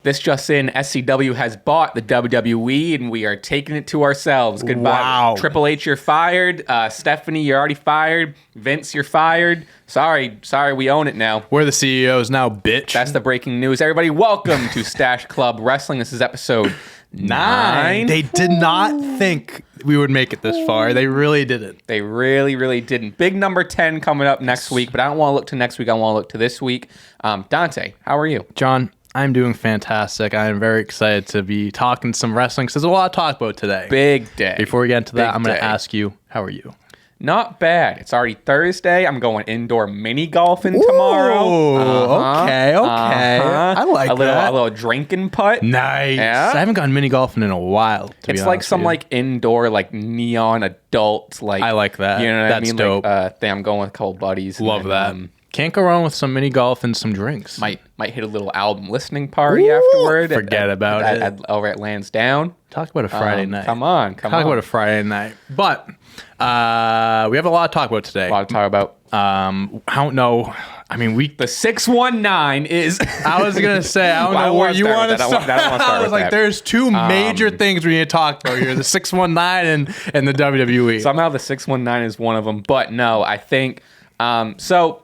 This just in, SCW has bought the WWE, and we are taking it to ourselves. Goodbye. Wow. Triple H, you're fired. Stephanie, you're already fired. Vince, you're fired. Sorry, we own it now. We're the CEOs now, bitch. That's the breaking news. Everybody, welcome to Stache Club Wrestling. This is episode 9. They did not think we would make it this far. They really didn't. They really didn't. Big number 10 coming up next week, but I don't want to look to next week. I want to look to this week. Dante, how are you? John, I'm doing fantastic. I am very excited to be talking some wrestling because there's a lot to talk about today. Big day. Before we get into that, Big I'm going day. to ask you, how are you? Not bad. It's already Thursday. I'm going indoor mini golfing tomorrow. Okay. I like a that. little drinking putt. Nice. Yeah. I haven't gone mini golfing in a while. It's like some like indoor like neon adult like. I like that. You know what I That's mean? dope. Like, thing. I'm going with a couple buddies. Love that. Can't go wrong with some mini golf and some drinks. Might hit a little album listening party afterward. Forget about it. Over at Lansdowne. Talk about a Friday night. Come on. Talk about a Friday night. But we have a lot to talk about today. A lot to talk about. I don't know. I mean, The 619 is. I was gonna say I don't know where you want to start. I was like, there's two major things we need to talk about here: the 619 and the WWE. Somehow the 619 is one of them, but no, I think so.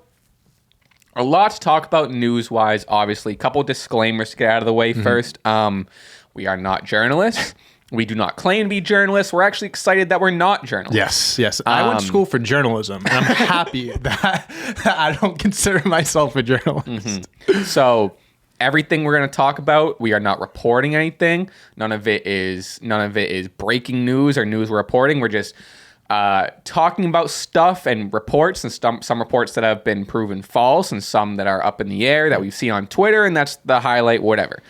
A lot to talk about news-wise, obviously. A couple disclaimers to get out of the way first. We are not journalists. We do not claim to be journalists. We're actually excited that we're not journalists. Yes. I went to school for journalism, and I'm happy that I don't consider myself a journalist. So everything we're going to talk about, we are not reporting anything. None of it is breaking news or news we're reporting. We're just talking about stuff and reports, and some reports that have been proven false and some that are up in the air that we've seen on Twitter, and that's the highlight, whatever.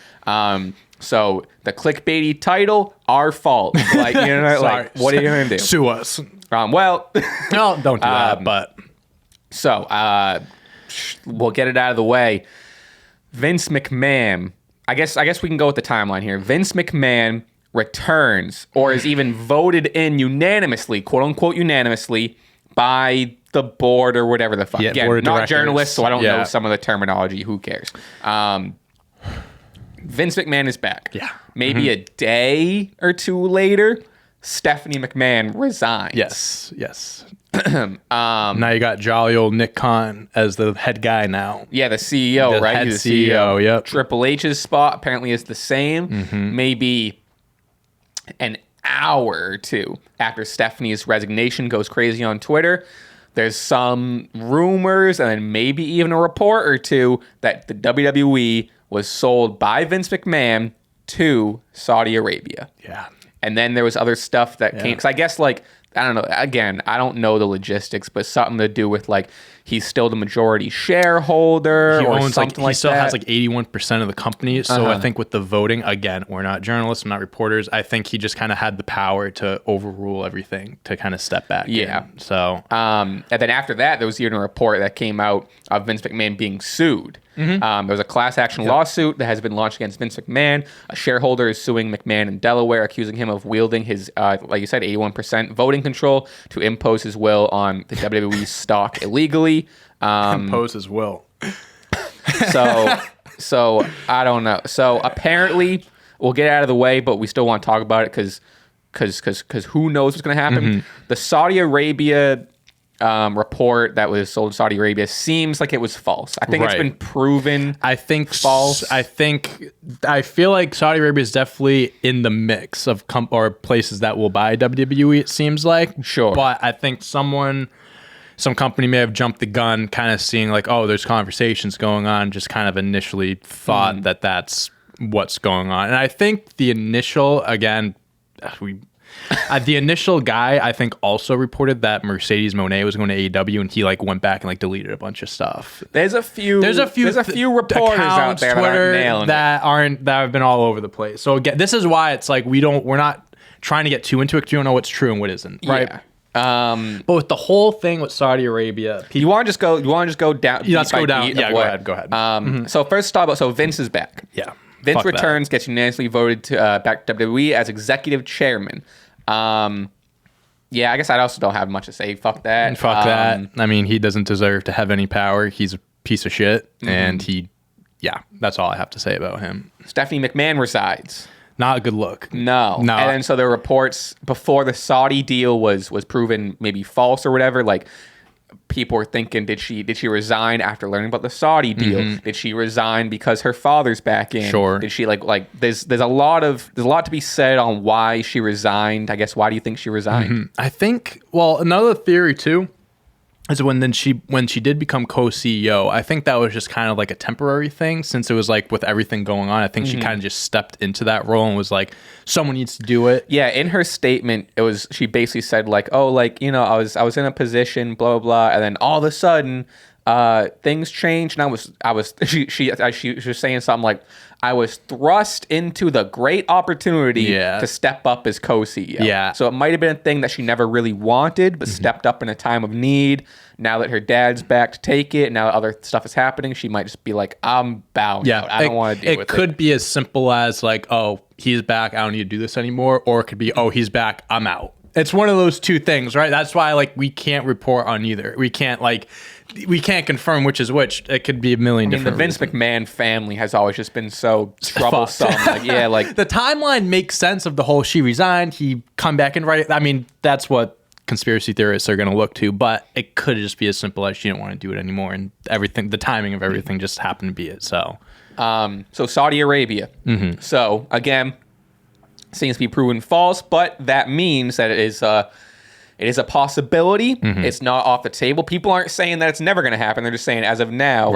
So the clickbaity title, our fault. Like, you know, like, what are you going to do? Sue us. Well, No, don't do that, but. So we'll get it out of the way. Vince McMahon, I guess we can go with the timeline here. Vince McMahon returns, or is even voted in unanimously, quote unquote unanimously, by the board or whatever the fuck. Yeah, Again, board of not directors. journalists, so I don't know Yeah. some of the terminology. Who cares? Vince McMahon is back. Yeah. Maybe a day or two later, Stephanie McMahon resigns. Yes. Now you got jolly old Nick Khan as the head guy now. Yeah, the CEO, The right? head He's the CEO, yep. Triple H's spot apparently is the same. Maybe an hour or two after Stephanie's resignation goes crazy on Twitter, there's some rumors and then maybe even a report or two that the WWE was sold by Vince McMahon to Saudi Arabia. Yeah. And then there was other stuff that came. Because I guess, like, I don't know. Again, I don't know the logistics, but something to do with, like, he's still the majority shareholder He or owns something like he still that. has like 81% of the company. So I think with the voting, again, we're not journalists, we're not reporters. I think he just kind of had the power to overrule everything to kind of step back. Yeah. In. So And then after that, there was even a report that came out of Vince McMahon being sued. There was a class action lawsuit that has been launched against Vince McMahon. A shareholder is suing McMahon in Delaware, accusing him of wielding his, like you said, 81% voting control to impose his will on the WWE stock illegally. impose his will. So I don't know. So apparently, we'll get out of the way, but we still want to talk about it because who knows what's going to happen. The Saudi Arabia report that was sold to Saudi Arabia seems like it was false. I think it's Right. been proven. I think false. I feel like Saudi Arabia is definitely in the mix of or places that will buy WWE. It seems like Sure. but I think some company may have jumped the gun, kind of seeing like, oh, there's conversations going on. Just kind of initially thought that that's what's going on, and I think the initial the initial guy, I think, also reported that Mercedes Mone was going to AEW, and he like went back and like deleted a bunch of stuff. There's a few reporters out there Twitter that have been all over the place. So again, this is why it's like we're not trying to get too into it because you don't know what's true and what isn't, right? Yeah. But with the whole thing with Saudi Arabia, You want to just go down? Yeah, let's beat by go down. beat Yeah, of go ahead. So first, talk about Vince is back. yeah, Vince fuck that. returns, gets unanimously voted to back to WWE as executive chairman. Yeah, I guess I also don't have much to say. Fuck that. Fuck that. I mean, he doesn't deserve to have any power. He's a piece of shit, and he yeah, that's all I have to say about him. Stephanie McMahon resides. Not a good look. No. And then so the reports before the Saudi deal was proven maybe false or whatever, like people were thinking, did she resign after learning about the Saudi deal? Did she resign because her father's back in? Sure. Did she like there's a lot to be said on why she resigned. I guess, why do you think she resigned? I think, well, another theory too is when she did become co-CEO, I think that was just kind of like a temporary thing, since it was like with everything going on. I think she kind of just stepped into that role and was like, someone needs to do it. Yeah, in her statement, she basically said like, oh, like, you know, I was in a position, blah blah blah, and then all of a sudden, things changed, and she was saying something like, I was thrust into the great opportunity to step up as co-CEO. Yeah. So it might have been a thing that she never really wanted, but stepped up in a time of need. Now that her dad's back to take it, now that other stuff is happening, she might just be like, I'm bound out. I don't want to deal with it. It could be as simple as like, oh, he's back, I don't need to do this anymore. Or it could be, oh, he's back, I'm out. It's one of those two things, right? That's why like we can't report on either. We can't confirm which is which. It could be a million different. The Vince McMahon family has always just been so troublesome. The timeline makes sense of the whole she resigned, he come back and write it. I mean, that's what conspiracy theorists are going to look to, but it could just be as simple as she didn't want to do it anymore, and everything, the timing of everything just happened to be it. So Saudi Arabia. So again, seems to be proven false, but that means that it is a possibility. It's not off the table. People aren't saying that it's never going to happen. They're just saying as of now,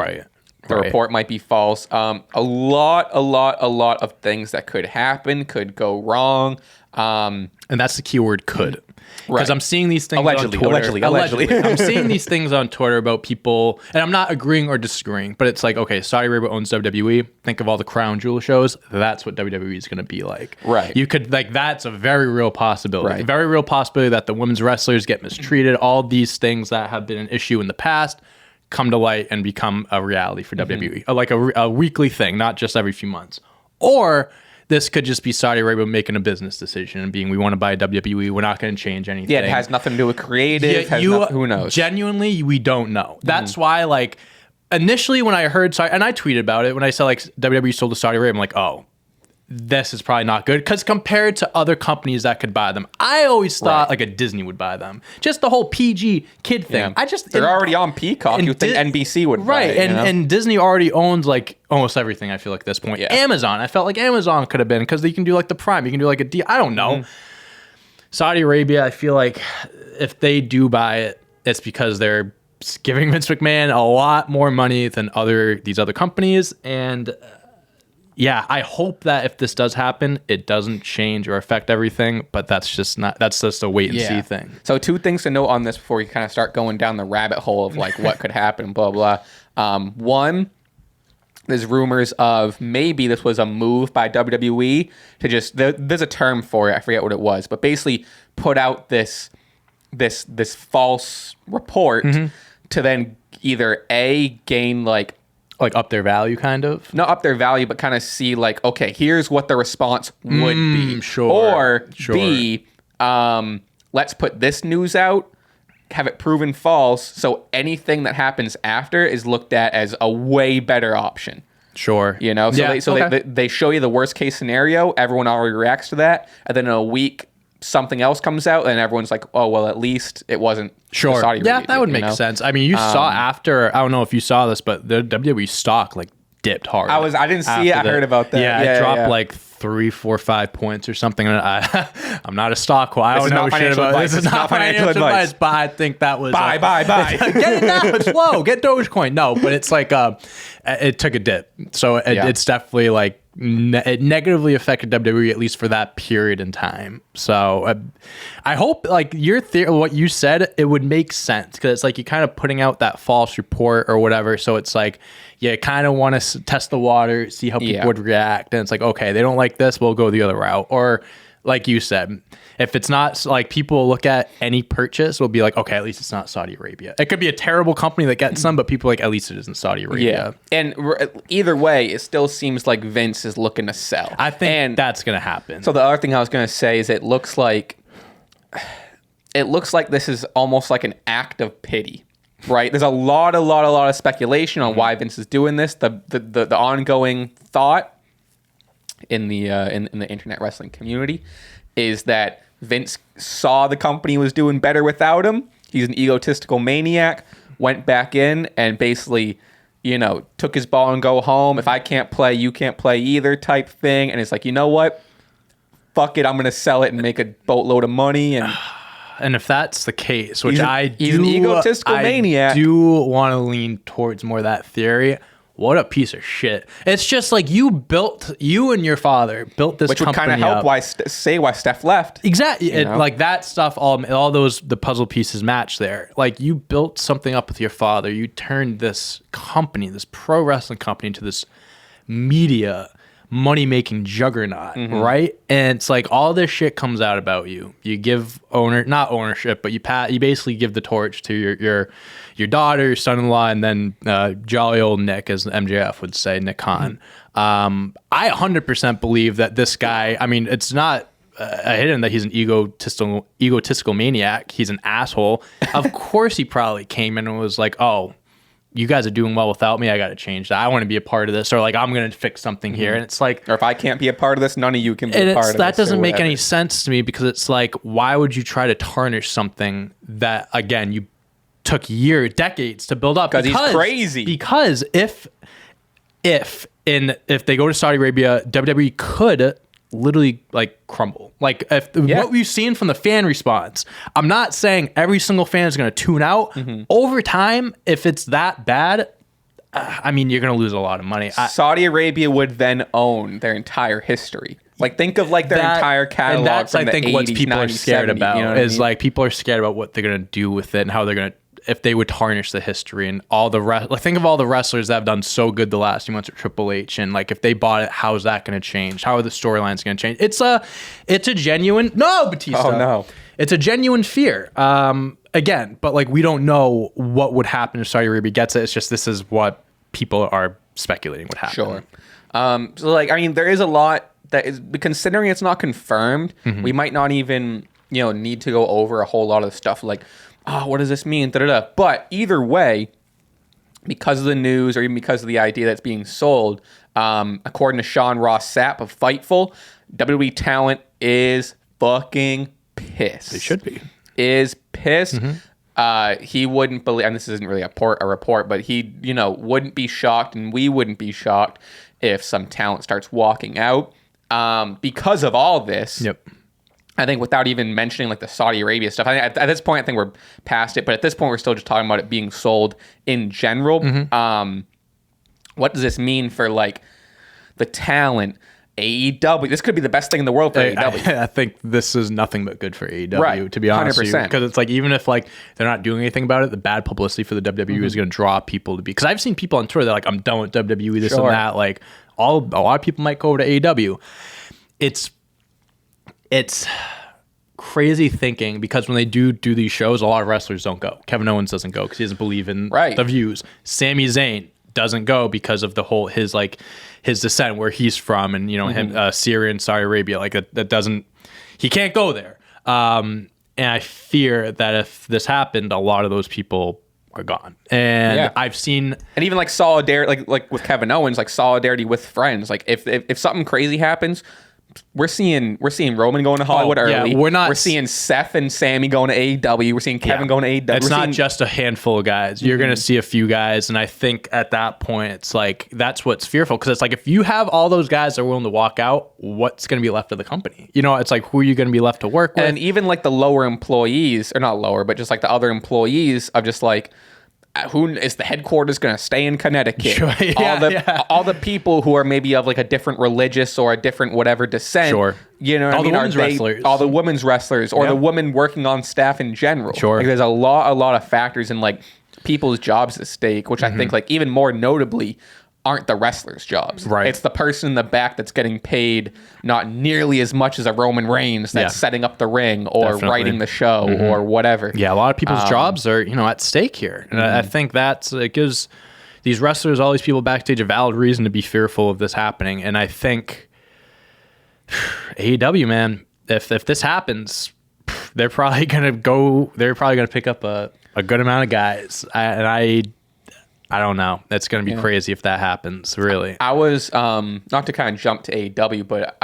the report might be false. A lot of things that could happen, could go wrong. And that's the keyword could. Because I'm seeing these things allegedly. I'm seeing these things on Twitter about people, and I'm not agreeing or disagreeing, but it's like, okay, Saudi Arabia owns WWE. Think of all the crown jewel shows. That's what WWE is going to be like. Right. You could, like, that's a very real possibility. Right. A very real possibility that the women's wrestlers get mistreated. All these things that have been an issue in the past come to light and become a reality for WWE. Like a weekly thing, not just every few months. Or this could just be Saudi Arabia making a business decision and being, we want to buy WWE. We're not going to change anything. Yeah, it has nothing to do with creative. Who knows? Genuinely, we don't know. That's why, like, initially when I heard, and I tweeted about it, when I saw, like, WWE sold to Saudi Arabia, I'm like, oh, this is probably not good. Because compared to other companies that could buy them, I always thought, like, a Disney would buy them. Just the whole PG kid thing. Yeah. They're already on Peacock. You think NBC would buy it, and Disney already owns, like, almost everything, I feel like, at this point. Yeah. Amazon. I felt like Amazon could have been, because you can do, like, the Prime. You can do, like, a deal. I don't know. Saudi Arabia, I feel like if they do buy it, it's because they're giving Vince McMahon a lot more money than these other companies. And yeah, I hope that if this does happen, it doesn't change or affect everything, but that's just a wait and see thing. So 2 things to note on this before we kind of start going down the rabbit hole of like what could happen, blah, blah. One, there's rumors of maybe this was a move by WWE to just, there's a term for it, I forget what it was, but basically put out this false report to then either gain like up their value, kind of? Not up their value, but kind of see like, okay, here's what the response would be. Sure. Or B, let's put this news out, have it proven false, so anything that happens after is looked at as a way better option. Sure. You know? So they show you the worst case scenario, everyone already reacts to that, and then in a week, something else comes out, and everyone's like, oh, well, at least it wasn't sure. Saudi Yeah, that would make sense. I mean, you saw after, I don't know if you saw this, but the WWE stock like dipped hard. I didn't see it. I heard about that. Yeah, it dropped like 3, 4, 5 points or something. And I'm not a stock. Well, I don't know shit about this. It's not financial advice, but I think that was buy. Get it now. It's low. Get Dogecoin. No, but it's like it took a dip. So it's definitely like it negatively affected WWE, at least for that period in time. So I hope like your theory, what you said, it would make sense, because it's like you kind of putting out that false report or whatever. So it's like you kind of want to test the water, see how people would react, and it's like, okay, they don't like this, we'll go the other route. Or like you said, if it's not, like, people look at any purchase, will be like, okay, at least it's not Saudi Arabia. It could be a terrible company that gets some, but people are like, at least it isn't Saudi Arabia. Yeah. And either way, it still seems like Vince is looking to sell. I think that's going to happen. So the other thing I was going to say is it looks like this is almost like an act of pity. right? There's a lot of speculation on why Vince is doing this. The ongoing thought in the internet wrestling community is that Vince saw the company was doing better without him. He's an egotistical maniac, went back in and basically, took his ball and go home. If I can't play, you can't play either type thing. And it's like, you know what? Fuck it. I'm going to sell it and make a boatload of money. And if that's the case, which he's an egotistical maniac. I do want to lean towards more that theory. What a piece of shit. It's just like you and your father built this company. Which would kind of help why Steph left. Exactly. Like that stuff, all the puzzle pieces match there. Like you built something up with your father. You turned this company, this pro wrestling company, into this media money-making juggernaut, right? And it's like all this shit comes out about you. You give not ownership, but you basically give the torch to your daughter, your son-in-law, and then jolly old Nick, as MJF would say, Nick Khan. I 100% believe that this guy, I mean, it's not a hidden that he's an egotistical maniac. He's an asshole. Of course he probably came in and was like, oh, you guys are doing well without me. I got to change that. I want to be a part of this, or like I'm going to fix something here. And it's like, or if I can't be a part of this, none of you can be a part of this. That doesn't make any sense to me, because it's like, why would you try to tarnish something that, again, you took decades to build up? Because he's crazy. Because if they go to Saudi Arabia, WWE could literally like crumble. Like what we've seen from the fan response, I'm not saying every single fan is going to tune out. Over time, if it's that bad, I mean, you're going to lose a lot of money. Saudi Arabia would then own their entire history. Like, think of like their entire catalog. And that's, I think, what people 90s, are scared 70, about is like people are scared about what they're going to do with it and how they're going to, if they would tarnish the history and all the like, think of all the wrestlers that have done so good the last few months at Triple H, and like if they bought it, how's that going to change? How are the storylines going to change? It's a genuine Batista. Oh no, it's a genuine fear. Again, but like we don't know what would happen if Saudi Arabia gets it. It's just this is what people are speculating would happen. Sure. So like, I mean, there is a lot that is, considering it's not confirmed. We might not even need to go over a whole lot of the stuff like, oh, what does this mean? But either way, because of the news or even because of the idea that's being sold, according to Sean Ross Sapp of Fightful, WWE talent is fucking pissed. They should be. Is pissed. He wouldn't believe, and this isn't really a report, but he, wouldn't be shocked, and we wouldn't be shocked if some talent starts walking out because of all this. Yep. I think without even mentioning like the Saudi Arabia stuff, at this point, I think we're past it. But at this point, we're still just talking about it being sold in general. What does this mean for like the talent? AEW. This could be the best thing in the world for AEW. I think this is nothing but good for AEW, right, to be honest 100%. with you. Because it's like, even if like they're not doing anything about it, the bad publicity for the WWE is going to draw people to be. Because I've seen people on Twitter that are like, I'm done with WWE, this and that. Like a lot of people might go over to AEW. It's crazy thinking, because when they do these shows, a lot of wrestlers don't go. Kevin Owens doesn't go because he doesn't believe in the views. Sami Zayn doesn't go because of the whole his descent, where he's from, and him Syria and Saudi Arabia, like that doesn't, he can't go there. And I fear that if this happened, a lot of those people are gone. And I've seen, and even like solidarity, like with Kevin Owens, like solidarity with friends. Like if something crazy happens, we're seeing Roman going to Hollywood early. We're seeing Seth and Sami going to AEW. We're seeing Kevin going to AEW. It's not just a handful of guys. You're going to see a few guys, and I think at that point, it's like that's what's fearful, because it's like if you have all those guys that are willing to walk out, what's going to be left of the company? It's like, who are you going to be left to work with? And even like the lower employees, or not lower, but just like the other employees of just like, who is the headquarters going to stay in Connecticut? Sure, all the people who are maybe of like a different religious or a different whatever descent. Sure. All the women's wrestlers, or the women working on staff in general. Sure. Like, there's a lot of factors in like people's jobs at stake, which I think like even more notably aren't the wrestlers' jobs. Right. It's the person in the back that's getting paid not nearly as much as a Roman Reigns that's setting up the ring or writing the show or whatever. Yeah, a lot of people's jobs are, at stake here. And I think it gives these wrestlers, all these people backstage, a valid reason to be fearful of this happening. And I think AEW, man, if this happens, they're probably going to pick up a a good amount of guys. I don't know. That's going to be crazy if that happens, really. I was, not to kind of jump to AEW, but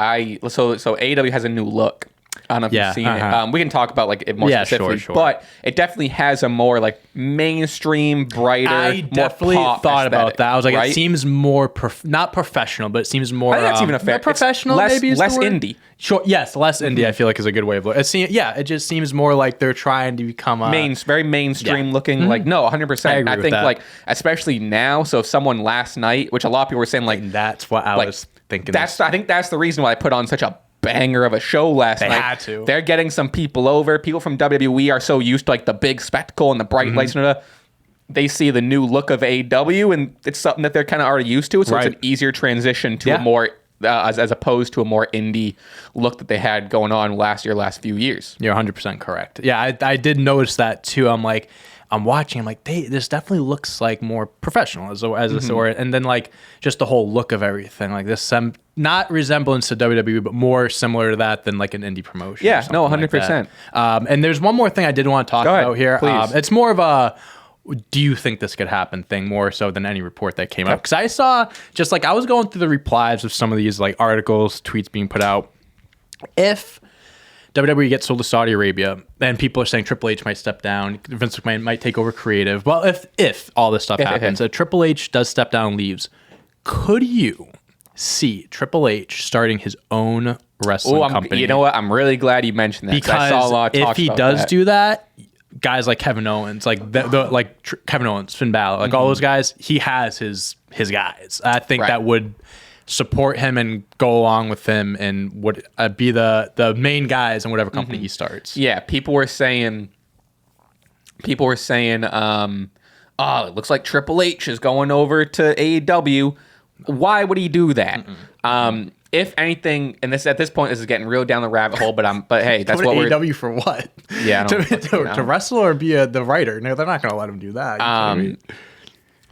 so AEW has a new look. I don't know if you've seen it. We can talk about like it more specifically, sure. But it definitely has a more like mainstream, brighter, I definitely more pop thought aesthetic, about that. I was like, right? it seems more not professional, but it seems more. I think that's even a fair. Professional, less, maybe is less the word? indie. Sure. Yes, less indie. I feel like is a good way of looking. It just seems more like they're trying to become very mainstream looking. Like no, 100%. I think like especially now. So if someone last night, which a lot of people were saying like that's what I was thinking. I think that's the reason why I put on such a banger of a show last night. They had to. They're getting some people over. People from WWE are so used to like the big spectacle and the bright lights and they see the new look of AEW and it's something that they're kind of already used to. So it's an easier transition to a more as opposed to a more indie look that they had going on last few years. You're 100% correct. Yeah, I did notice that too. I'm watching. I'm like, this definitely looks like more professional as a sort, and then like just the whole look of everything, like this not resemblance to WWE, but more similar to that than like an indie promotion. Yeah, no, 100%. And there's one more thing I did want to talk about here. Please. It's more of a do you think this could happen thing more so than any report that came up, because I saw just like I was going through the replies of some of these like articles, tweets being put out. If WWE gets sold to Saudi Arabia, and people are saying Triple H might step down, Vince McMahon might take over creative. Well, if all this stuff happens, if Triple H does step down and leaves, could you see Triple H starting his own wrestling company? You know what? I'm really glad you mentioned that. Because I saw a lot of if talks he about does that. do that, guys like Kevin Owens, like Kevin Owens, Finn Balor, like all those guys, he has his guys. I think that would support him and go along with him and would be the main guys in whatever company he starts. Yeah, people were saying, oh, it looks like Triple H is going over to AEW. Why would he do that? If anything, and at this point, this is getting real down the rabbit hole. But hey, that's what we're AEW for what? Yeah, to wrestle or be the writer? No, they're not going to let him do that.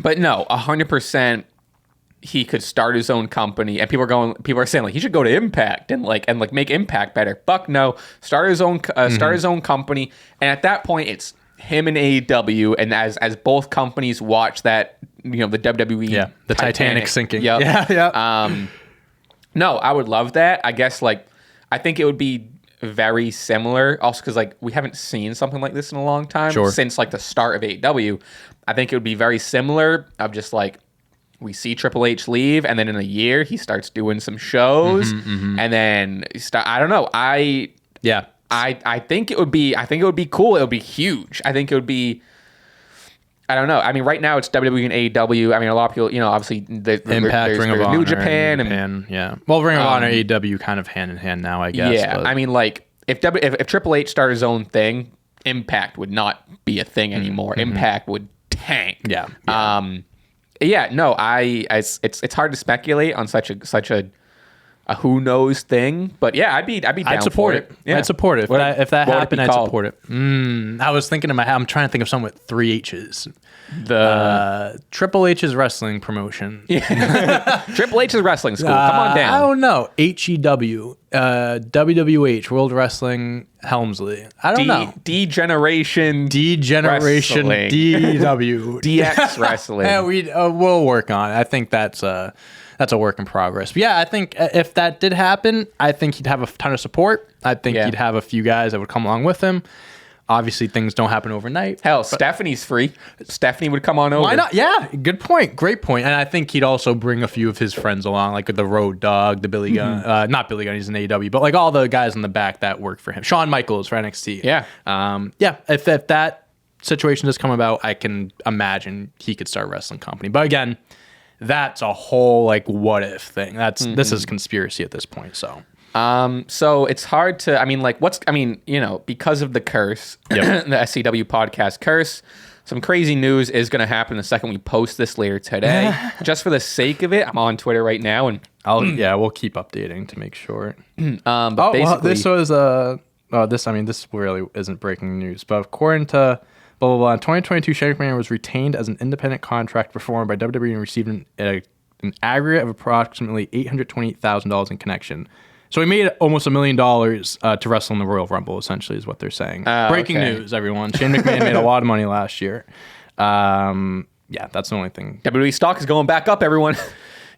But no, 100%. He could start his own company, and people are saying like he should go to Impact and make Impact better. Fuck no, start his own company, and at that point it's him and AEW, and as both companies watch that, the WWE, the Titanic sinking. Yep. Yeah. No, I would love that. I guess I think it would be very similar, also because we haven't seen something like this in a long time since the start of AEW. I think it would be very similar of just we see Triple H leave, and then in a year he starts doing some shows, and then I don't know. I think it would be. I think it would be cool. It would be huge. I think it would be. I don't know. I mean, right now it's WWE and AEW. I mean, a lot of people, obviously Impact, Ring of Honor, New Japan, and well, Ring of Honor, AEW, kind of hand in hand now, I guess. Yeah, but. I mean, if Triple H started his own thing, Impact would not be a thing anymore. Impact would tank. Yeah. Yeah, no, it's hard to speculate on such a who knows thing, but yeah, I'd be down. I'd support it. Yeah. I'd support it. If that happened, I'd support it. I was thinking in my head, I'm trying to think of someone with 3 H's. The Triple H's wrestling promotion. Yeah. Triple H's wrestling school. Come on down. I don't know. HEW, WWH, World Wrestling Helmsley. I don't know. Degeneration Wrestling. DW. DX Wrestling. Yeah, we'll work on it. I think that's a work in progress. But yeah, I think if that did happen, I think he'd have a ton of support. I think he'd have a few guys that would come along with him. Obviously, things don't happen overnight. Hell, Stephanie's free. Stephanie would come on over. Why not? Yeah, good point. Great point. And I think he'd also bring a few of his friends along, like the Road Dogg, the Billy Gunn. Not Billy Gunn, he's in AEW, but all the guys in the back that work for him. Shawn Michaels for NXT. Yeah. If that situation does come about, I can imagine he could start a wrestling company. But again, that's a whole what if thing. This is conspiracy at this point. So it's hard to because of the curse, the SCW podcast curse, some crazy news is going to happen the second we post this later today. Just for the sake of it, I'm on Twitter right now, and we'll keep updating to make sure. But basically, this was this really isn't breaking news, but according to blah blah blah, in 2022, Shane McMahon was retained as an independent contract performer by WWE and received an aggregate of approximately $828,000 in connection. So he made almost $1 million to wrestle in the Royal Rumble, essentially, is what they're saying. Breaking news, everyone. Shane McMahon made a lot of money last year. Yeah, that's the only thing. WWE stock is going back up, everyone.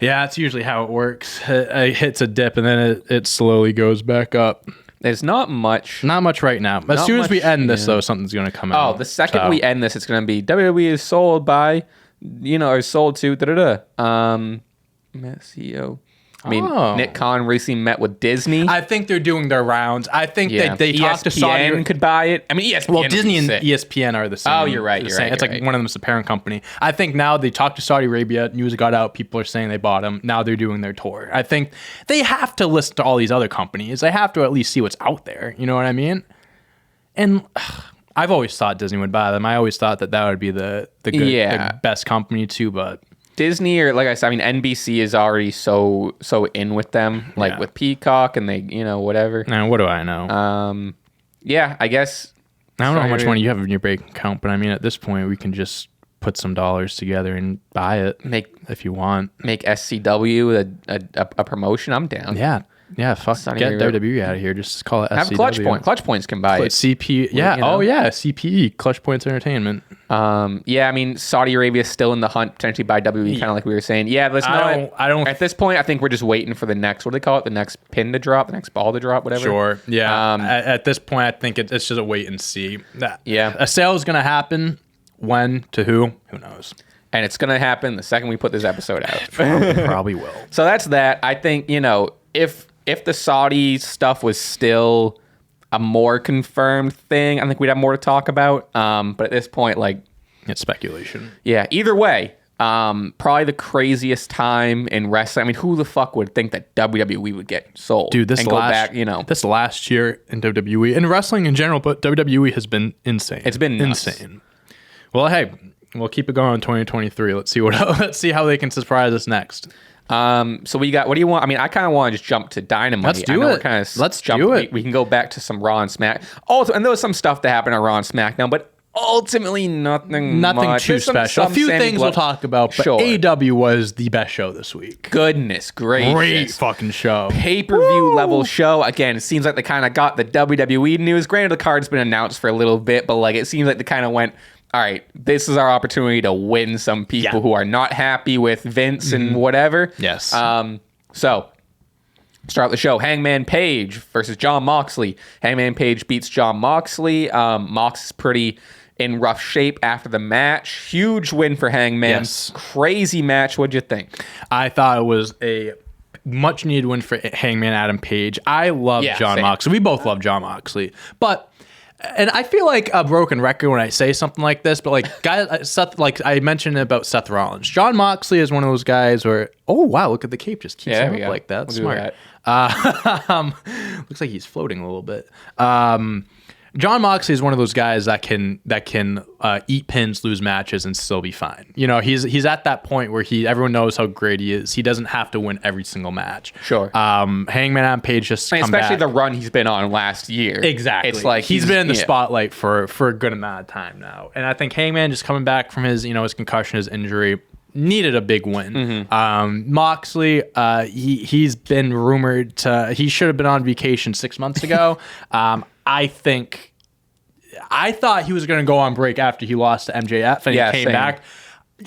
Yeah, that's usually how it works. It hits a dip, and then it slowly goes back up. There's not much. Not much right now. As soon as we end this, though, something's going to come out. Oh, the second we end this, it's going to be WWE is sold by, or sold to, SEO. I mean, Nick Khan recently met with Disney. I think they're doing their rounds. I think they talked to Saudi. ESPN could buy it. I mean, ESPN. Well, Disney and ESPN are the same. Oh, you're right. It's like one of them is the parent company. I think now they talked to Saudi Arabia. News got out. People are saying they bought them. Now they're doing their tour. I think they have to listen to all these other companies. They have to at least see what's out there. You know what I mean? And I've always thought Disney would buy them. I always thought that would be the best company too, but. Disney, or like I said, I mean, NBC is already so in with them, with Peacock, and they, whatever. Now, what do I know? Yeah, I guess. I don't know how much money you have in your bank account, but I mean, at this point, we can just put some dollars together and buy it. If you want. Make SCW a promotion. I'm down. Yeah, fuck. Get WWE out of here. Just call it SCW. Have Clutch Point. Clutch Points can buy it. CP. Yeah. CPE. Clutch Points Entertainment. Yeah. I mean, Saudi Arabia is still in the hunt potentially by WWE, kind of like we were saying. Yeah. I don't. At this point, I think we're just waiting for the next. What do they call it? The next pin to drop. The next ball to drop. Whatever. Sure. Yeah. At this point, I think it's just a wait and see. Yeah. A sale is going to happen. When to who? Who knows? And it's going to happen the second we put this episode out. Probably will. So that's that. I think if the Saudi stuff was still a more confirmed thing, I think we'd have more to talk about. But at this point, it's speculation. Yeah. Either way, probably the craziest time in wrestling. I mean, who the fuck would think that WWE would get sold? Dude, this last year in WWE and wrestling in general, but WWE has been insane. It's been nuts. Insane. Well, hey, we'll keep it going in 2023. Let's see how they can surprise us next. So we got, what do you want? I mean, I kind of want to just jump to Dynamite. Let's do it. Let's do it. We can go back to some Raw and Smack. Also, and there was some stuff that happened on Raw and SmackDown, but ultimately nothing much. Too special. A few things we'll talk about, but AEW was the best show this week. Goodness gracious. Great fucking show. Pay-per-view level show. Again, it seems like they kind of got the WWE news. Granted, the card's been announced for a little bit, but it seems like they kind of went, all right, this is our opportunity to win some people who are not happy with Vince and whatever. Yes. So, start the show. Hangman Page versus Jon Moxley. Hangman Page beats Jon Moxley. Mox is pretty in rough shape after the match. Huge win for Hangman. Yes. Crazy match. What'd you think? I thought it was a much needed win for Hangman Adam Page. I love Jon Moxley. We both love Jon Moxley. And I feel like a broken record when I say something like this, but Seth, I mentioned about Seth Rollins. Jon Moxley is one of those guys where, oh wow, look at the cape, just keeps him up like that. We'll smart. Looks like he's floating a little bit. Jon Moxley is one of those guys that can eat pins, lose matches, and still be fine. He's at that point where everyone knows how great he is. He doesn't have to win every single match. Sure. Hangman on Page especially the run he's been on last year. Exactly. It's like he's been in the spotlight for a good amount of time now, and I think Hangman just coming back from his concussion, his injury, needed a big win. Mm-hmm. Moxley, he's been rumored he should have been on vacation 6 months ago. I thought he was going to go on break after he lost to MJF and he came back.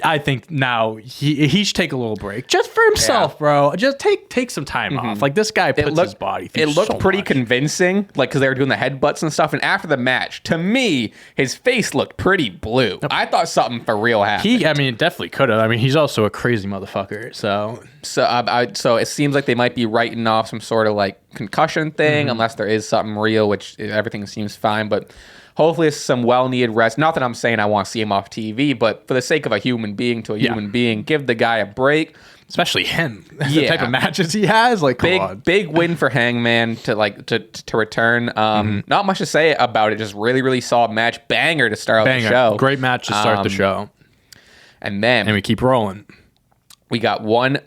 I think now he should take a little break just for himself, bro. Just take some time off. This guy puts his body through It looked pretty convincing, because they were doing the headbutts and stuff. And after the match, to me, his face looked pretty blue. I thought something for real happened. Definitely could have. He's also a crazy motherfucker. So it seems like they might be writing off some sort of concussion thing, unless there is something real, which everything seems fine. But hopefully it's some well-needed rest. Not that I'm saying I want to see him off TV, but for the sake of a human being to a human being, give the guy a break. Especially him. The type of matches he has. Come on. Big win for Hangman to return. Not much to say about it. Just really, really solid match. Banger to start out the show. Great match to start the show. And then we keep rolling. We got one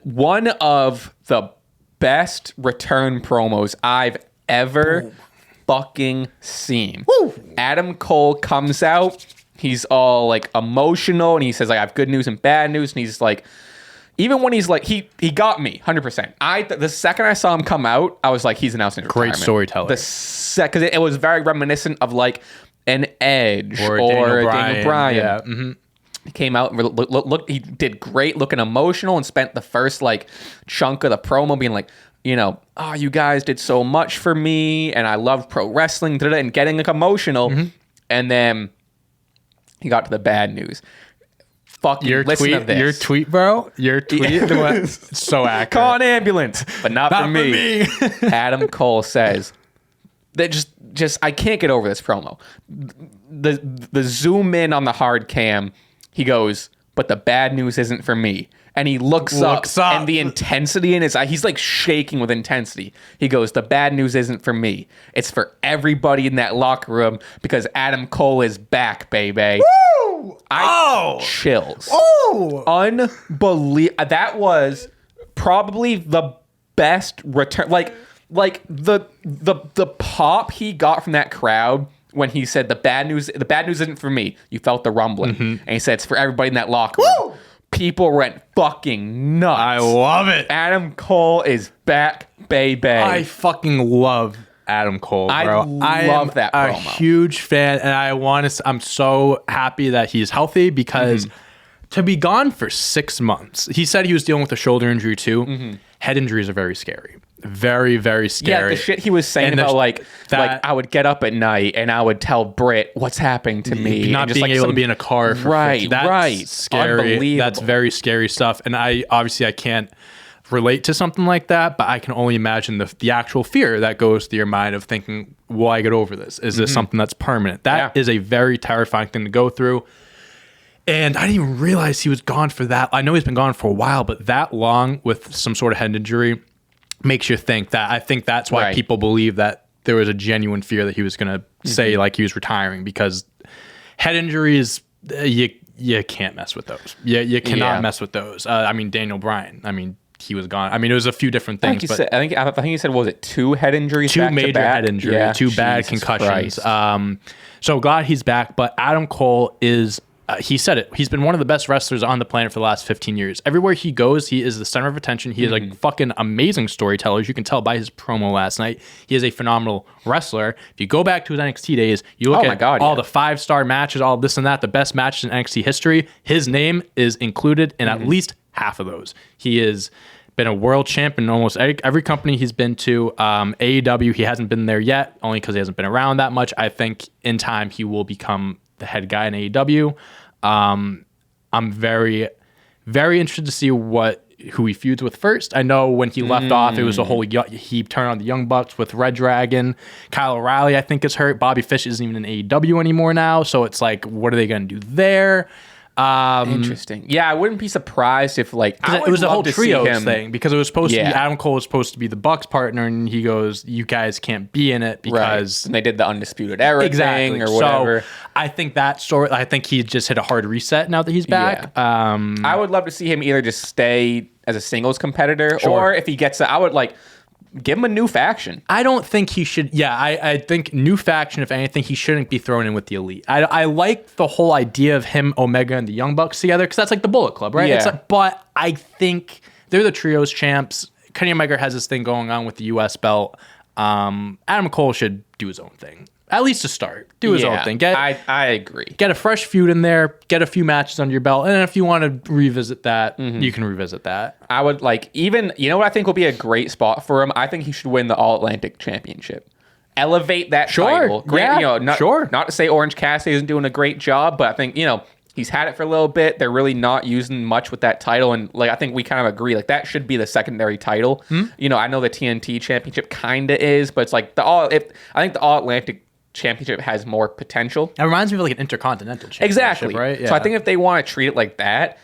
of the best return promos I've ever fucking seen. Woo. Adam Cole comes out. He's all emotional, and he says I have good news and bad news, and he's even when he's like, he got me 100%. The second I saw him come out, I was like, he's announcing retirement. Great storyteller. Because it was very reminiscent of like an Edge or Daniel Bryan. Yeah. Mm-hmm. He came out and look, he did great, looking emotional, and spent the first like chunk of the promo being like, you know, oh, you guys did so much for me, and I love pro wrestling, and getting like emotional. Mm-hmm. And then he got to the bad news. Fucking listen to this. Your tweet, bro. Your tweet. So accurate. Call an ambulance, but not for me. Adam Cole says that just I can't get over this promo. The zoom in on the hard cam. He goes, but the bad news isn't for me. And he looks up, and the intensity in his eye, he's like shaking with intensity. He goes, the bad news isn't for me. It's for everybody in that locker room because Adam Cole is back, baby. Woo! Chills. Oh! Unbelievable. That was probably the best return. Like the pop he got from that crowd when he said the bad news isn't for me. You felt the rumbling. Mm-hmm. And he said it's for everybody in that locker room. Woo! People went fucking nuts. I love it. Adam Cole is back, baby. I fucking love Adam Cole, bro. I love that promo. A huge fan, and I'm so happy that he's healthy because to be gone for 6 months. He said he was dealing with a shoulder injury too. Mm-hmm. Head injuries are very scary. Very, very scary. Yeah, the shit he was saying about like I would get up at night and I would tell Britt what's happening to me. Not being able to be in a car for that's scary. That's very scary stuff. And I can't relate to something like that, but I can only imagine the actual fear that goes through your mind of thinking, will I get over this? Is this something that's permanent? That is a very terrifying thing to go through. And I didn't even realize he was gone for that. I know he's been gone for a while, but that long with some sort of head injury makes you think that. I think that's why people believe that there was a genuine fear that he was going to say like he was retiring, because head injuries, you can't mess with those. You cannot mess with those. I mean, Daniel Bryan, he was gone. I mean, it was a few different things. I think he said, was it 2 head injuries? 2 major head injuries, 2 bad concussions. So glad he's back. But Adam Cole is, he said it, he's been one of the best wrestlers on the planet for the last 15 years. Everywhere he goes, he is the center of attention. He is a fucking amazing storyteller. As you can tell by his promo last night, he is a phenomenal wrestler. If you go back to his NXT days, you look at all the 5-star matches, all this and that, the best matches in NXT history, his name is included in at least half of those. He has been a world champ in almost every company he's been to. AEW, he hasn't been there yet, only because he hasn't been around that much. I think in time he will become the head guy in AEW. I'm very, very interested to see who he feuds with first. I know when he left off, it was a whole he turned on the Young Bucks with Red Dragon. Kyle O'Reilly, I think, is hurt. Bobby Fish isn't even in AEW anymore now, so it's like, what are they going to do there? Interesting. Yeah, I wouldn't be surprised if it was a whole trios thing, because it was supposed to be Adam Cole was supposed to be the Bucks partner, and he goes, you guys can't be in it because and they did the Undisputed Era thing or whatever. So I think I think he just hit a hard reset now that he's back. I would love to see him either just stay as a singles competitor, or if he gets I would give him a new faction. I don't think he should. Yeah, I think new faction, if anything, he shouldn't be thrown in with the Elite. I like the whole idea of him, Omega, and the Young Bucks together, because that's like the Bullet Club, right? Yeah. But I think they're the trios champs. Kenny Omega has this thing going on with the U.S. belt. Adam Cole should do his own thing. At least to start. Do his own thing. I agree. Get a fresh feud in there. Get a few matches under your belt. And if you want to revisit that, you can revisit that. I would even, you know what I think will be a great spot for him? I think he should win the All-Atlantic Championship. Elevate that title. Great, not to say Orange Cassidy isn't doing a great job, but I think, he's had it for a little bit. They're really not using much with that title. And I think we kind of agree, that should be the secondary title. I know the TNT Championship kind of is, but it's I think the All-Atlantic Championship has more potential. It reminds me of an intercontinental championship, exactly, right? Yeah. So I think if they want to treat it like that,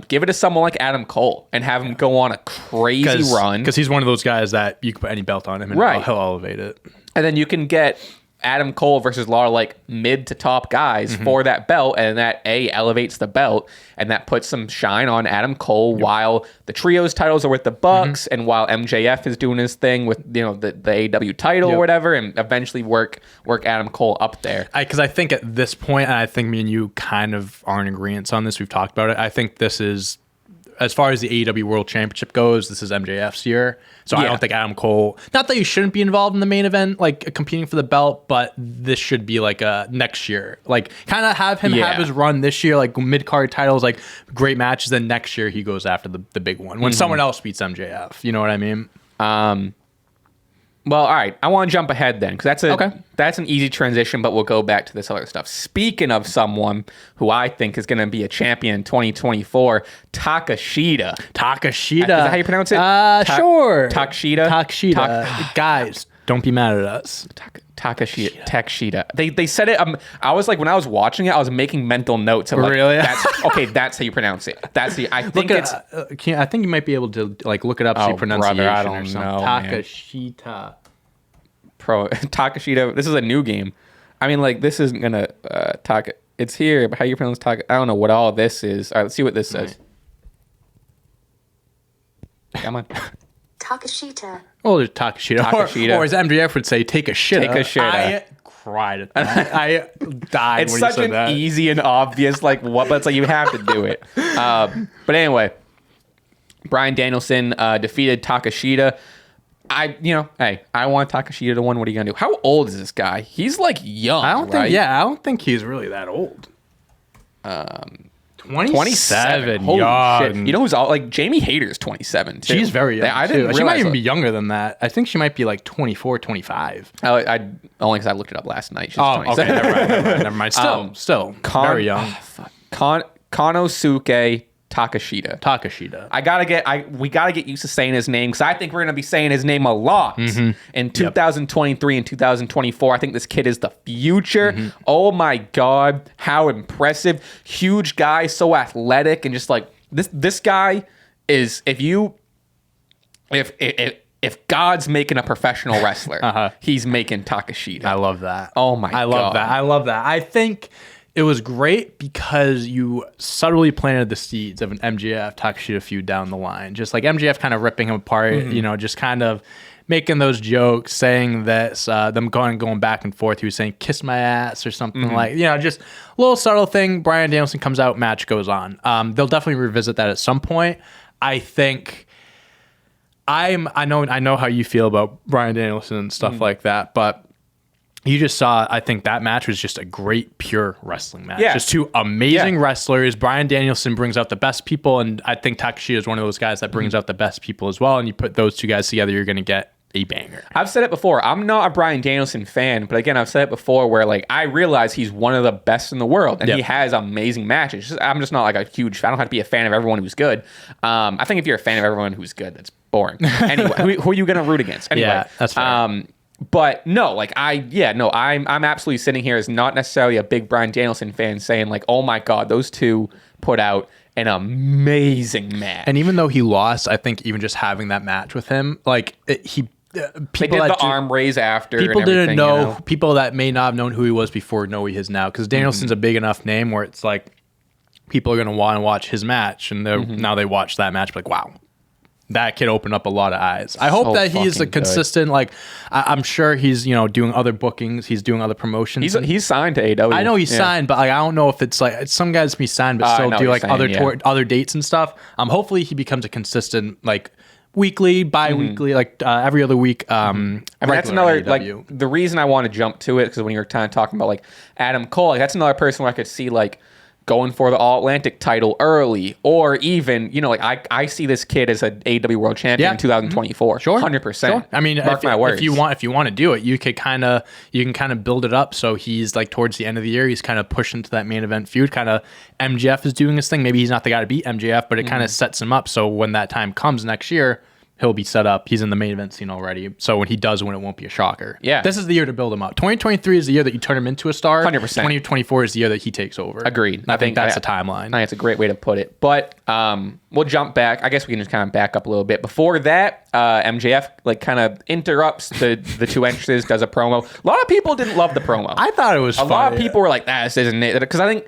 give it to someone like Adam Cole and have him go on a crazy run, because he's one of those guys that you can put any belt on him and he'll elevate it. And then you can get Adam Cole versus a lot of mid to top guys for that belt, and that elevates the belt, and that puts some shine on Adam Cole while the trios titles are with the Bucks, and while MJF is doing his thing with the AEW title or whatever, and eventually work Adam Cole up there. Because I think at this point, and I think me and you kind of are in agreement on this, we've talked about it, I think this is as far as the AEW World Championship goes, this is MJF's year. So I don't think Adam Cole, not that he shouldn't be involved in the main event, like competing for the belt, but this should be like a next year. Like kind of have him have his run this year, like mid-card titles, like great matches. Then next year he goes after the big one when someone else beats MJF. You know what I mean? Well, all right. I want to jump ahead then, because that's an easy transition, but we'll go back to this other stuff. Speaking of someone who I think is going to be a champion in 2024, Takeshita. Takeshita. Is that how you pronounce it? Sure. Takeshita. Guys, don't be mad at us. Takeshita. They said it. I was like, when I was watching it, I was making mental notes. Of like, really? That's how you pronounce it. I think I think you might be able to like look it up. See pronunciation. Brother, I don't know. Takeshita. Takeshita. This is a new game. I mean, like this isn't gonna It's here, but how you pronounce Taka? I don't know what all this is. All right, let's see what this says. Come on. Takeshita. Oh, there's Takeshita. Or as MJF would say, take a shit. Take a shit. I cried at that. I died it's when such he said an that. easy and obvious, like, what, but it's like you have to do it. But anyway, Bryan Danielson defeated Takeshita. I want Takeshita to win. What are you going to do? How old is this guy? He's like young, I don't think he's really that old. 27. Holy young. shit. You know who's all like Jamie Hayter's 27 too. She's very young. I didn't realize she might even be younger than that. I think she might be like 24, 25. I only because I looked it up last night. She's 27. Okay, never mind. Still very young. Konosuke Takeshita. We gotta get used to saying his name, because I think we're gonna be saying his name a lot in 2023 and 2024. I think this kid is the future. Oh my god, how impressive! Huge guy, so athletic, and just like this guy is. If God's making a professional wrestler, he's making Takeshita. I love that. Oh my god, I love that. I think it was great because you subtly planted the seeds of an MJF Takeshita feud down the line. Just like MJF kind of ripping him apart, just kind of making those jokes, saying that them going back and forth. He was saying, kiss my ass or something like, just a little subtle thing. Bryan Danielson comes out, match goes on. They'll definitely revisit that at some point. I think I know how you feel about Bryan Danielson and stuff like that, but you just saw, I think that match was just a great, pure wrestling match. Yeah. Just two amazing wrestlers. Bryan Danielson brings out the best people, and I think Takeshita is one of those guys that brings out the best people as well. And you put those two guys together, you're going to get a banger. I've said it before. I'm not a Bryan Danielson fan, but again, I've said it before where like I realize he's one of the best in the world, and he has amazing matches. I'm just not like a huge fan. I don't have to be a fan of everyone who's good. I think if you're a fan of everyone who's good, that's boring. Anyway, who are you going to root against? Anyway, Yeah, that's fair. But no, like I'm absolutely sitting here as not necessarily a big Bryan Danielson fan saying like, oh my God, those two put out an amazing match. And even though he lost, I think even just having that match with him, like people they did the arm raise after. People didn't know, you know, people that may not have known who he was before know who he is now, because Danielson's a big enough name where it's like people are going to want to watch his match, and now they watch that match like, wow, that kid opened up a lot of eyes. I hope that he's a consistent, like, I'm sure he's, doing other bookings. He's doing other promotions. He's signed to AEW. I know he's signed, but like, I don't know if it's like, some guys be signed, but still do like other dates and stuff. Hopefully he becomes a consistent, like, weekly, bi-weekly, like every other week. I mean, that's another, like, the reason I want to jump to it, because when you're kind of talking about like Adam Cole, like, that's another person where I could see like going for the All-Atlantic title early, or even, like I see this kid as an AEW World Champion in 2024. Sure. 100%. Sure. I mean, mark my words. If you want to do it, you can kind of build it up so he's like towards the end of the year, he's kind of pushing to that main event feud. Kind of MJF is doing his thing. Maybe he's not the guy to beat MJF, but it kind of sets him up so when that time comes next year, he'll be set up. He's in the main event scene already. So when he does win, it won't be a shocker. Yeah. This is the year to build him up. 2023 is the year that you turn him into a star. 100%. 2024 is the year that he takes over. Agreed. I think that's the timeline. I think it's a great way to put it. But we'll jump back. I guess we can just kind of back up a little bit. Before that, MJF like kind of interrupts the two entrances, does a promo. A lot of people didn't love the promo. I thought it was a lot of people were like, this isn't it. Because I think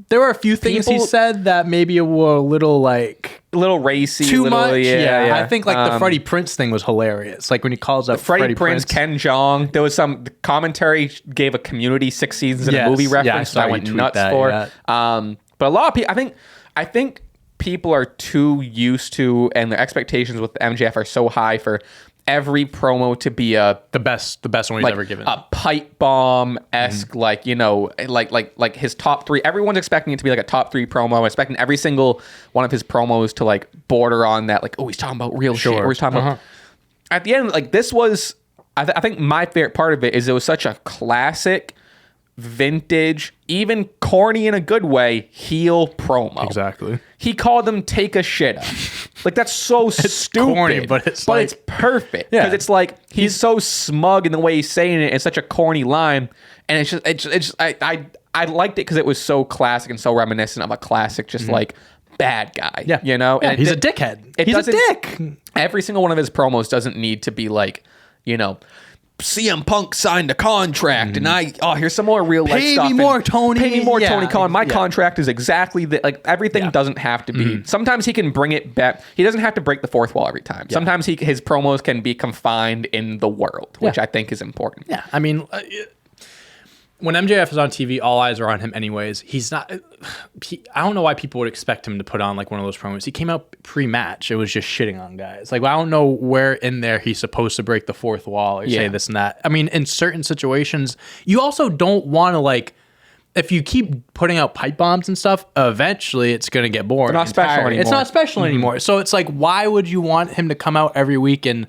there were a few things he said that maybe were a little racy, too much. Yeah. I think like the Freddie Prinze thing was hilarious. Like when he calls up Freddie Prinze, Ken Jeong. There was the commentary gave a Community 6 seasons in a movie reference that I went nuts for. But a lot of people, I think people are too used to, and their expectations with MJF are so high for every promo to be the best one he's ever given. A pipe bomb esque, like, you know, like his top 3. Everyone's expecting it to be like a top 3 promo. I'm expecting every single one of his promos to like border on that, like, oh, he's talking about real shit, or he's talking about. At the end, like, this was, I think my favorite part of it is it was such a classic, vintage, even corny in a good way, heel promo. Exactly. He called them Takeshita. Like, that's so stupid. Corny, but it's perfect. Because it's like, he's so smug in the way he's saying it. It's such a corny line. And it's just I liked it because it was so classic and so reminiscent of a classic, just like, bad guy. Yeah. You know? Yeah, And he's a dickhead. He's a dick. Every single one of his promos doesn't need to be like, you know, CM Punk signed a contract, and here's some more real life stuff. Pay me more, Tony. Pay me more, Tony Khan. My contract is exactly that. Like, everything doesn't have to be. Sometimes he can bring it back. He doesn't have to break the fourth wall every time. Sometimes his promos can be confined in the world, which I think is important. Yeah, I mean, when MJF is on TV, all eyes are on him anyways. He's not... I don't know why people would expect him to put on like one of those promos. He came out pre-match. It was just shitting on guys. Like, I don't know where in there he's supposed to break the fourth wall or say this and that. I mean, in certain situations, you also don't want to, like... If you keep putting out pipe bombs and stuff, eventually it's going to get boring. It's not special anymore. It's not special anymore. So it's like, why would you want him to come out every week and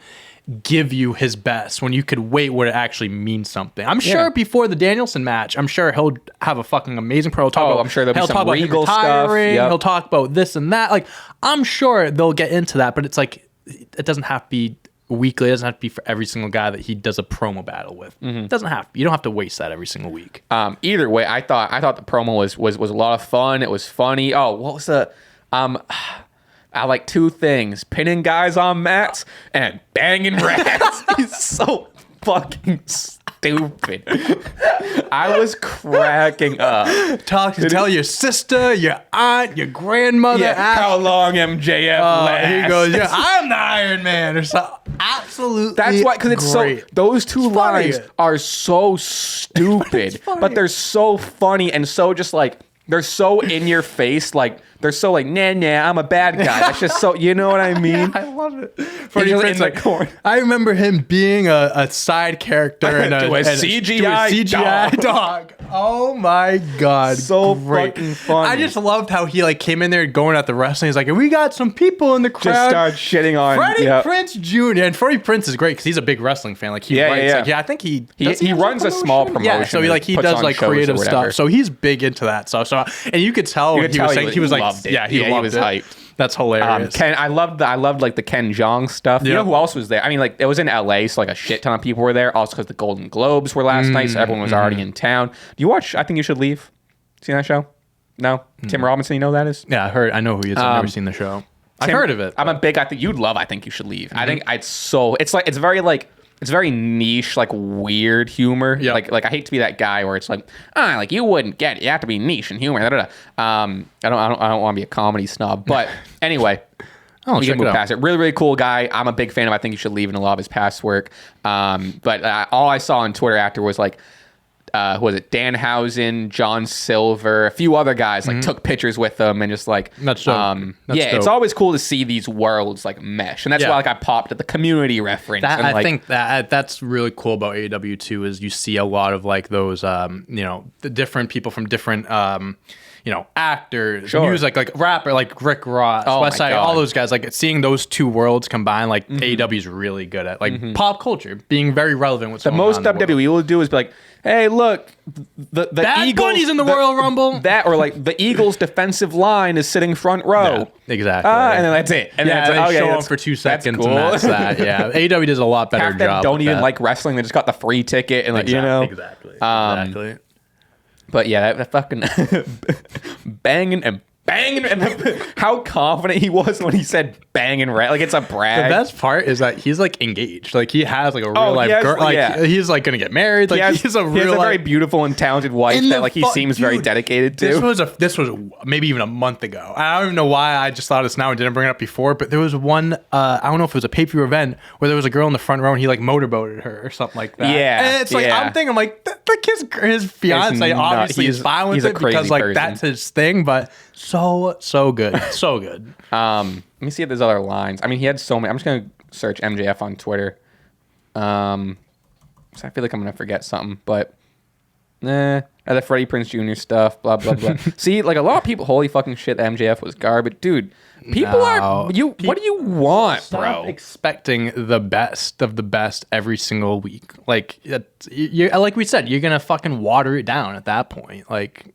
give you his best when you could wait where it actually means something? I'm sure before the Danielson match, I'm sure he'll have a fucking amazing pro. I'm sure there'll be some Regal stuff. He'll talk about this and that. Like, I'm sure they'll get into that, but it's like, it doesn't have to be weekly. It doesn't have to be for every single guy that he does a promo battle with. It doesn't have to. You don't have to waste that every single week. Either way, I thought the promo was a lot of fun. It was funny. Oh, what was the I like 2 things: pinning guys on mats and banging rats. He's so fucking stupid. I was cracking up. Tell your sister, your aunt, your grandmother. How long MJF lasts. He goes, I'm the Iron Man. Or something. Absolutely. That's why, because it's great. so. Those 2 lines are so stupid, but they're so funny and so just like. They're so in your face, like they're so like, nah, I'm a bad guy. That's just so, you know what I mean? I love it. Freddie Prinze, like, I remember him being a side character in a CGI dog. Oh my god, so great. fucking funny. I just loved how he like came in there going at the wrestling. He's like, we got some people in the crowd. Just start shitting on Freddie Prinze Jr. And Freddie Prinze is great because he's a big wrestling fan. Like he writes, like, I think he runs a small promotion. Yeah, so he does like creative stuff. So he's big into that stuff. So and you could tell when he was saying he was like, he was hyped. That's hilarious. I loved like the Ken Jeong stuff. You know who else was there? I mean, like, it was in LA, so like a shit ton of people were there. Also because the Golden Globes were last night, so everyone was already in town. Do you watch I Think You Should Leave? Seen that show? No? Tim Robinson, you know who that is? Yeah, I know who he is. I've never seen the show. I've heard of it. I think you'd love I Think You Should Leave. I think it's very niche, like weird humor. Yep. Like I hate to be that guy where it's like, like you wouldn't get it. You have to be niche and humor. I don't want to be a comedy snob, but anyway, we can move past it. Really, really cool guy. I'm a big fan of I Think You Should Leave and a lot of his past work. But all I saw on Twitter after was like, who was it? Danhausen, John Silver, a few other guys like took pictures with them and just like that's dope. It's always cool to see these worlds like mesh, and that's why like I popped at the community reference. I think that's really cool about AEW too. Is you see a lot of like those the different people from different actors, music, like rapper, like Rick Ross, West Side, all those guys. Like seeing those 2 worlds combined, like AEW is really good at like pop culture, being very relevant. What's the most WWE will do is be like, hey, look, the Bad Eagles, Bunny's in the Royal Rumble. That or like the Eagles' defensive line is sitting front row. Yeah, exactly. And then that's it. And then they show up for 2 seconds cool. and that's that. Yeah, AEW does a lot better Half them job. Don't even like wrestling. They just got the free ticket and like exactly. But yeah, that fucking banging and how confident he was when he said banging right. Like it's a brag. The best part is that he's like engaged. Like he has like a real life girl. Like he's like gonna get married. Like he's a very beautiful and talented wife that like he seems very dedicated to. This was maybe even a month ago. I don't even know why I just thought of this now and didn't bring it up before. But there was one. I don't know if it was a pay-per-view event where there was a girl in the front row and he like motorboated her or something like that. Yeah, and it's like I'm thinking like his fiance obviously is fine with it because like that's his thing. But so good, so good. Let me see if there's other lines. I mean, he had so many. I'm just gonna search MJF on Twitter. So I feel like I'm gonna forget something, but the Freddie Prinze Jr. stuff, blah blah blah. See, like a lot of people, holy fucking shit, the MJF was garbage, dude. People are you. What do you want, Stop bro? expecting the best of the best every single week. Like you, like we said, you're gonna fucking water it down at that point. Like.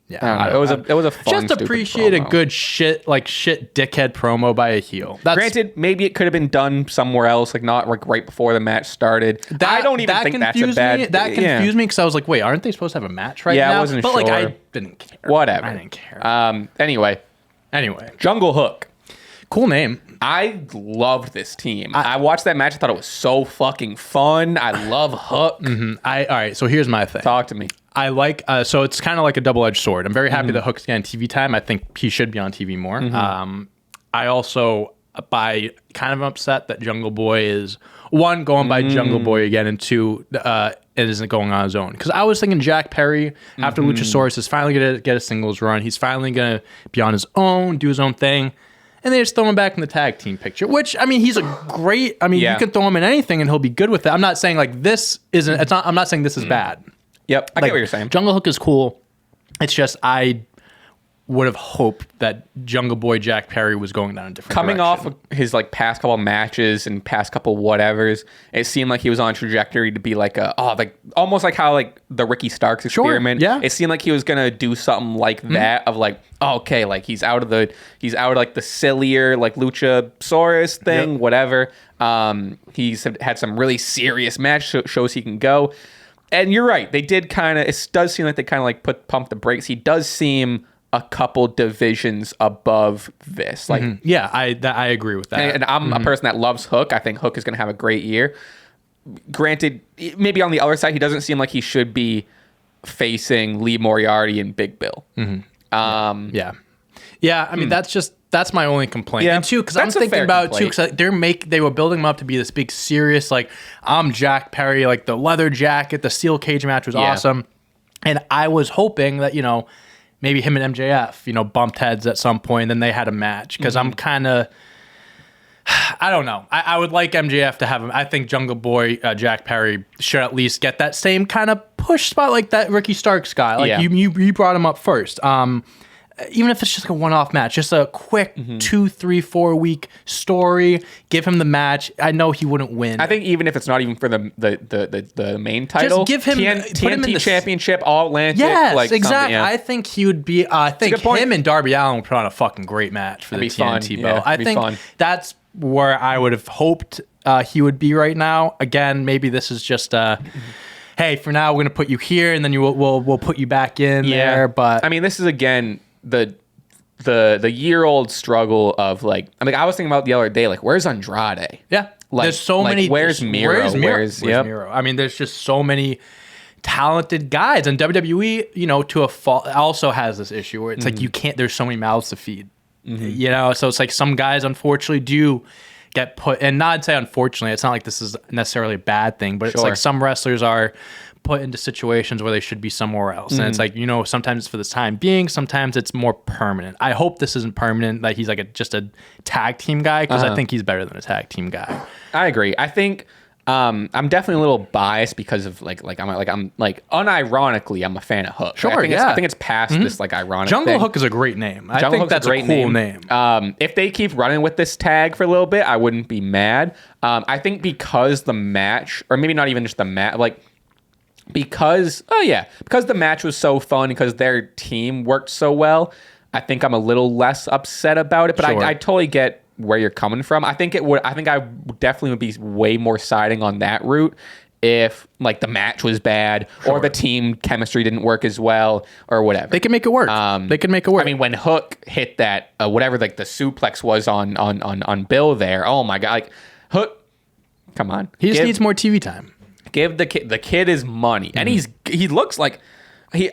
Yeah, it was a fun, just appreciate promo. A good shit dickhead promo by a heel. Granted, maybe it could have been done somewhere else, like not like right before the match started. I don't even think that's a bad. That confused me because I was like, wait, aren't they supposed to have a match right now? Yeah, I wasn't sure. But like, I didn't care. Whatever. I didn't care. Anyway, JungleHook. Cool name. I loved this team. I watched that match. I thought it was so fucking fun. I love Hook. Mm-hmm. All right. So here's my thing. Talk to me. I like so it's kind of like a double-edged sword. I'm very happy that Hook's getting TV time. I think he should be on TV more. I also kind of upset that Jungle Boy is one going by Jungle Boy again, and two it isn't going on his own. Because I was thinking Jack Perry after Luchasaurus is finally gonna get a singles run. He's finally gonna be on his own, do his own thing. And they just throw him back in the tag team picture, which, I mean, he's a great, I mean, you can throw him in anything and he'll be good with it. I'm not saying like this isn't, it's not, I'm not saying this is bad. Yep, I get what you're saying. JungleHook is cool. It's just, I would have hoped that Jungle Boy Jack Perry was going down a different Coming direction. off of his like past couple matches and past couple whatevers, it seemed like he was on a trajectory to be like like almost like how like the Ricky Starks experiment. Yeah. It seemed like he was gonna do something like that of like, okay, like he's out of like the sillier like Luchasaurus thing, whatever. He's had some really serious match shows he can go. And you're right, they did kind of, it does seem like they kind of like pump the brakes. He does seem a couple divisions above this. Like, yeah, I agree with that. And I'm a person that loves Hook. I think Hook is going to have a great year. Granted, maybe on the other side, he doesn't seem like he should be facing Lee Moriarty and Big Bill. Yeah, I mean, that's my only complaint. Yeah, and two, because I'm thinking about it too, because they were building him up to be this big serious, like, I'm Jack Perry, like the leather jacket, the steel cage match was awesome. And I was hoping that, maybe him and MJF, bumped heads at some point, and then they had a match. Because I'm kind of, I don't know. I would like MJF to have him. I think Jungle Boy Jack Perry should at least get that same kind of push spot like that Ricky Starks guy. Like you brought him up first. Even if it's just like a one-off match, just a quick 2, 3, 4 week story. Give him the match. I know he wouldn't win. I think even if it's not even for the main title, just give him TNT Championship, All Atlantic. Yes, like exactly. I think he would be. I think him and Darby Allin would put on a fucking great match for the TNT belt. I think that's where I would have hoped he would be right now. Again, maybe this is just hey, for now we're gonna put you here, and then we'll put you back in there. But I mean, this is again the year-old struggle of like, I mean, I was thinking about the other day, like, where's Andrade? Yeah, like, there's so many. Where's Miro? Where's Miro? I mean, there's just so many talented guys, and WWE, to a fault, also has this issue where it's like you can't. There's so many mouths to feed, So it's like some guys, unfortunately, do get put, and not say unfortunately. It's not like this is necessarily a bad thing, but it's like some wrestlers are put into situations where they should be somewhere else. And it's like, sometimes it's for the time being, sometimes it's more permanent. I hope this isn't permanent, like he's like just a tag team guy, because I think he's better than a tag team guy. I agree. I think I'm definitely a little biased because of I'm unironically I'm a fan of Hook. Sure, I think it's past this like ironic JungleHook is a great name. I think that's a cool name. If they keep running with this tag for a little bit, I wouldn't be mad. I think because the match, or maybe not even just the match, because the match was so fun, because their team worked so well, I think I'm a little less upset about it. But I totally get where you're coming from. I think I definitely would be way more siding on that route if like the match was bad or the team chemistry didn't work as well or whatever. They can make it work. They can make it work. I mean, when Hook hit that whatever like the suplex was on Bill there, oh my god, like Hook, come on, he just needs more TV time. Give the kid his money, and he looks like he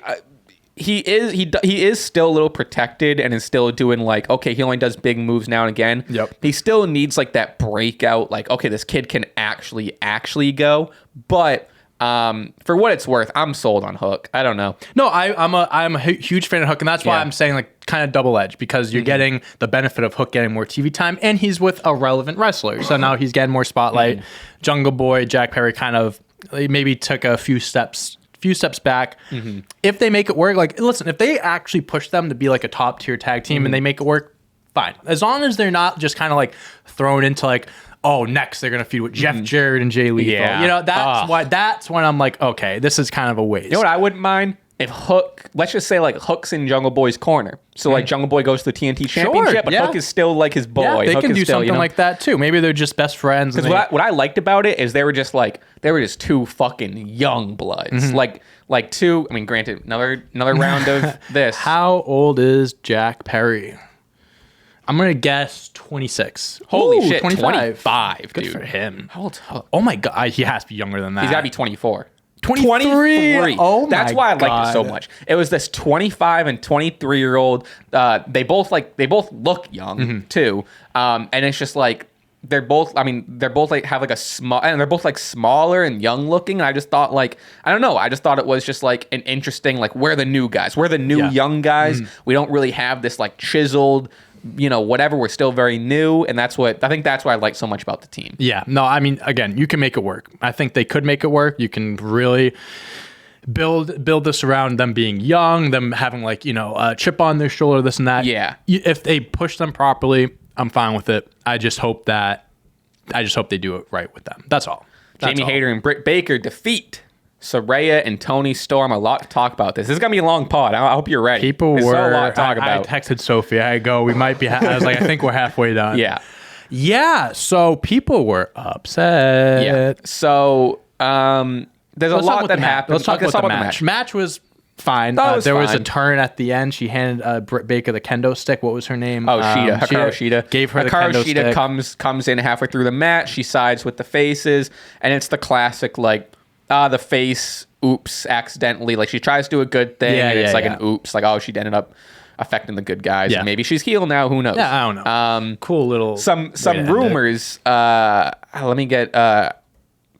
is still a little protected and is still doing like, okay, he only does big moves now and again. Yep. He still needs like that breakout, like, okay, this kid can actually go. But for what it's worth, I'm sold on Hook. I don't know. No, I'm a huge fan of Hook, and that's why I'm saying like kind of double edged, because you're getting the benefit of Hook getting more TV time, and he's with a relevant wrestler, so now he's getting more spotlight. Jungle Boy, Jack Perry kind of maybe took a few steps back. If they make it work, like, listen, if they actually push them to be like a top tier tag team and they make it work, fine. As long as they're not just kind of like thrown into like, oh, next they're gonna feud with Jeff Jarrett and Jay Lethal. Yeah. You know, that's when I'm like, okay, this is kind of a waste. You know what I wouldn't mind? If Hook, let's just say like Hook's in Jungle Boy's corner. So like Jungle Boy goes to the TNT Championship, but Hook is still like his boy. Yeah, they Hook can is do still, something like that too. Maybe they're just best friends. Because what I liked about it is they were just two fucking young bloods. Like two, I mean, granted, another round of this. How old is Jack Perry? I'm going to guess 26. Holy shit, 25, dude. Good for him. How old's Hook? Oh my God, he has to be younger than that. He's got to be 24. 23. Oh my That's why I liked God. it so much. It was this 25 and 23-year-old. They both look young too. And it's just like they're both like have like a small, and they're both like smaller and young looking. And I just thought like, I don't know. I just thought it was just like an interesting, like, we're the new guys. We're the new young guys. We don't really have this like chiseled, whatever. We're still very new, and that's what I like so much about the team. Yeah, no, I mean, again, you can make it work. I think they could make it work. You can really build this around them being young, them having like a chip on their shoulder, this and that. Yeah, if they push them properly, I'm fine with it. I just hope they do it right with them. That's all. Jamie Hayter and Britt Baker defeat Saraya and Tony Storm. A lot to talk about this. This is gonna be a long pod. I hope you're ready. People There's were. a lot to talk about. I texted Sophie. I go. We might be. I was like, I think we're halfway done. Yeah. So people were upset. Yeah. So there's a lot that happened. Let's talk about the match. Match was fine. There was a turn at the end. She handed Britt Baker the kendo stick. What was her name? Oh, Shida. Hikaru Shida. Gave her Hikaru the kendo Shida stick. comes in halfway through the match. She sides with the faces, and it's the classic like the face oops accidentally. Like she tries to do a good thing, and it's like an oops. Like, oh, she ended up affecting the good guys. And maybe she's heel now. Who knows? Yeah, I don't know. Cool little. Some rumors. Let me get.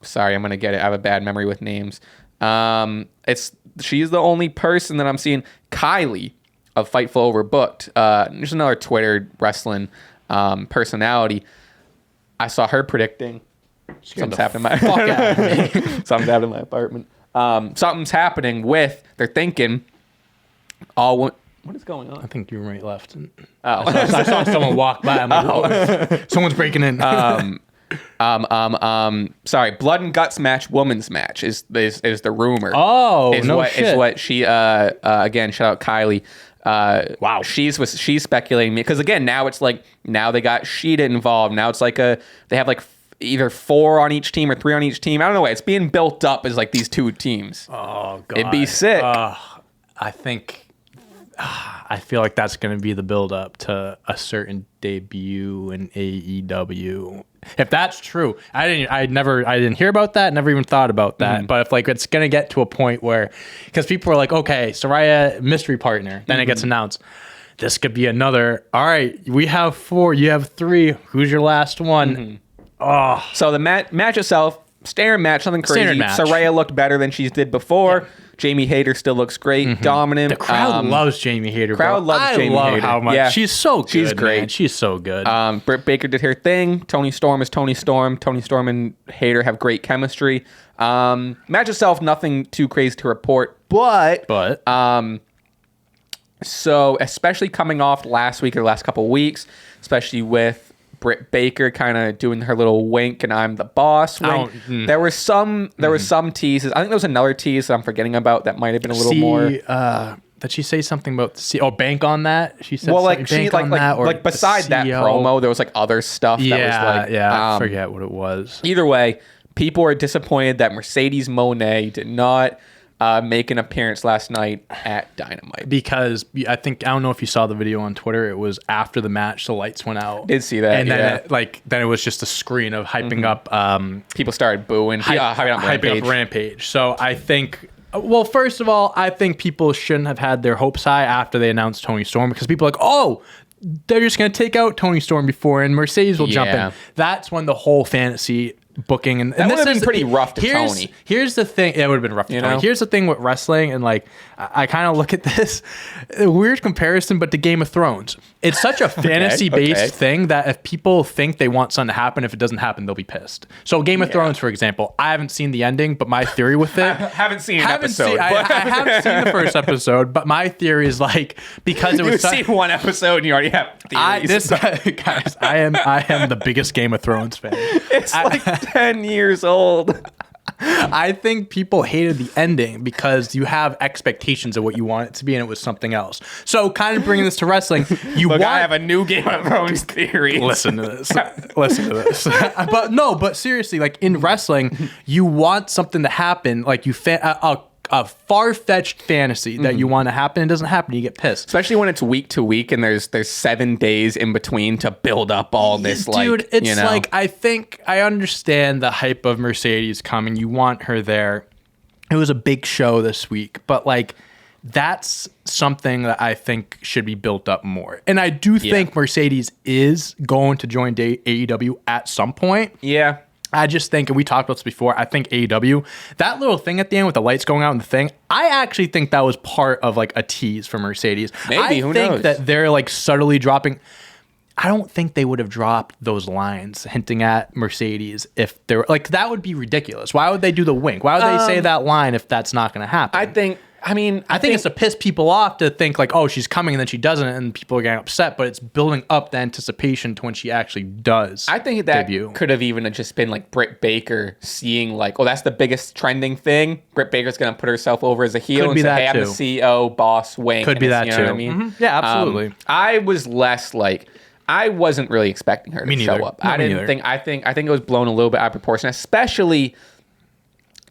Sorry, I'm gonna get it. I have a bad memory with names. She's the only person that I'm seeing. Kylie of Fightful Overbooked. There's another Twitter wrestling personality. I saw her predicting something's happening in my something's happening in my apartment. Something's happening with. They're thinking. What is going on? I think you were right left. Oh, I saw someone walk by. I'm like, someone's breaking in. Sorry, blood and guts match, women's match is the rumor. Oh, is what she again, shout out Kylie. Wow, she's speculating because again now it's like now they got Shida involved. Now it's like they have like either 4 on each team or 3 on each team. I don't know. It's being built up as like these 2 teams. Oh God, it'd be sick. I feel like that's going to be the build up to a certain debut in AEW. If that's true, I didn't hear about that. Never even thought about that. But if like it's going to get to a point where, because people are like, okay, Saraya mystery partner, then it gets announced. This could be another. All right, we have 4. You have 3. Who's your last one? Oh, so the match itself, standard match, nothing crazy. Standard match. Saraya looked better than she did before. Yeah. Jamie Hayter still looks great, dominant. The crowd loves Jamie Hayter. Crowd loves Jamie Hayter. I love how much. Yeah. She's so good. She's great. Man. She's so good. Britt Baker did her thing. Tony Storm is Tony Storm. Tony Storm and Hayter have great chemistry. Match itself, nothing too crazy to report, but so especially coming off last week or the last couple of weeks, especially with Britt Baker kind of doing her little wink and I'm the boss wink. There were some teases. I think there was another tease that I'm forgetting about that might have been a little more. Did she say something about bank on that? She said like she like beside that promo there was like other stuff that was like I forget what it was. Either way, people are disappointed that Mercedes Moné did not make an appearance last night at Dynamite. Because I don't know if you saw the video on Twitter. It was after the match, the lights went out. Did see that, and then it was just a screen of hyping up. People started booing, hyping up Rampage. So I think. Well, first of all, I think people shouldn't have had their hopes high after they announced Toni Storm, because people are like, oh, they're just going to take out Toni Storm before and Mercedes will jump in. That's when the whole fantasy booking and that would have been pretty rough to Toni. Toni. Here's the thing. It would have been rough to Toni. Here's the thing with wrestling, and like I kind of look at this a weird comparison, but to Game of Thrones. It's such a fantasy-based thing that if people think they want something to happen, if it doesn't happen, they'll be pissed. So Game of Thrones, for example, I haven't seen the ending, but my theory with it... I haven't seen an episode. I haven't seen the first episode, but my theory is like, because it was... You've seen one episode and you already have theories. Guys, I am the biggest Game of Thrones fan. It's like 10 years old. I think people hated the ending because you have expectations of what you want it to be, and it was something else. So, kind of bringing this to wrestling, I have a new Game of Thrones theory. Listen to this. But seriously, like in wrestling, you want something to happen. Like a far-fetched fantasy that you want to happen, it doesn't happen, you get pissed. Especially when it's week to week and there's 7 days in between to build up all this. Dude, it's like, I think I understand the hype of Mercedes coming. You want her there. It was a big show this week, but like that's something that I think should be built up more. And I do think Mercedes is going to join AEW at some point. Yeah. I just think, and we talked about this before, I think AEW, that little thing at the end with the lights going out and the thing, I actually think that was part of like a tease for Mercedes. Maybe, who knows? I think that they're like subtly dropping. I don't think they would have dropped those lines hinting at Mercedes if they were like, that would be ridiculous. Why would they do the wink? Why would they say that line if that's not going to happen? I think it's to piss people off to think like, oh, she's coming and then she doesn't, and people are getting upset, but it's building up the anticipation to when she actually does. I think that debut. Could have even just been like Britt Baker seeing like, oh, that's the biggest trending thing. Britt Baker's going to put herself over as a heel and say, hey, I'm the CEO, boss, wink. Could be that too. You know what I mean? Mm-hmm. Yeah, absolutely. I was less like, I wasn't really expecting her to show up. I didn't think, I think it was blown a little bit out of proportion, especially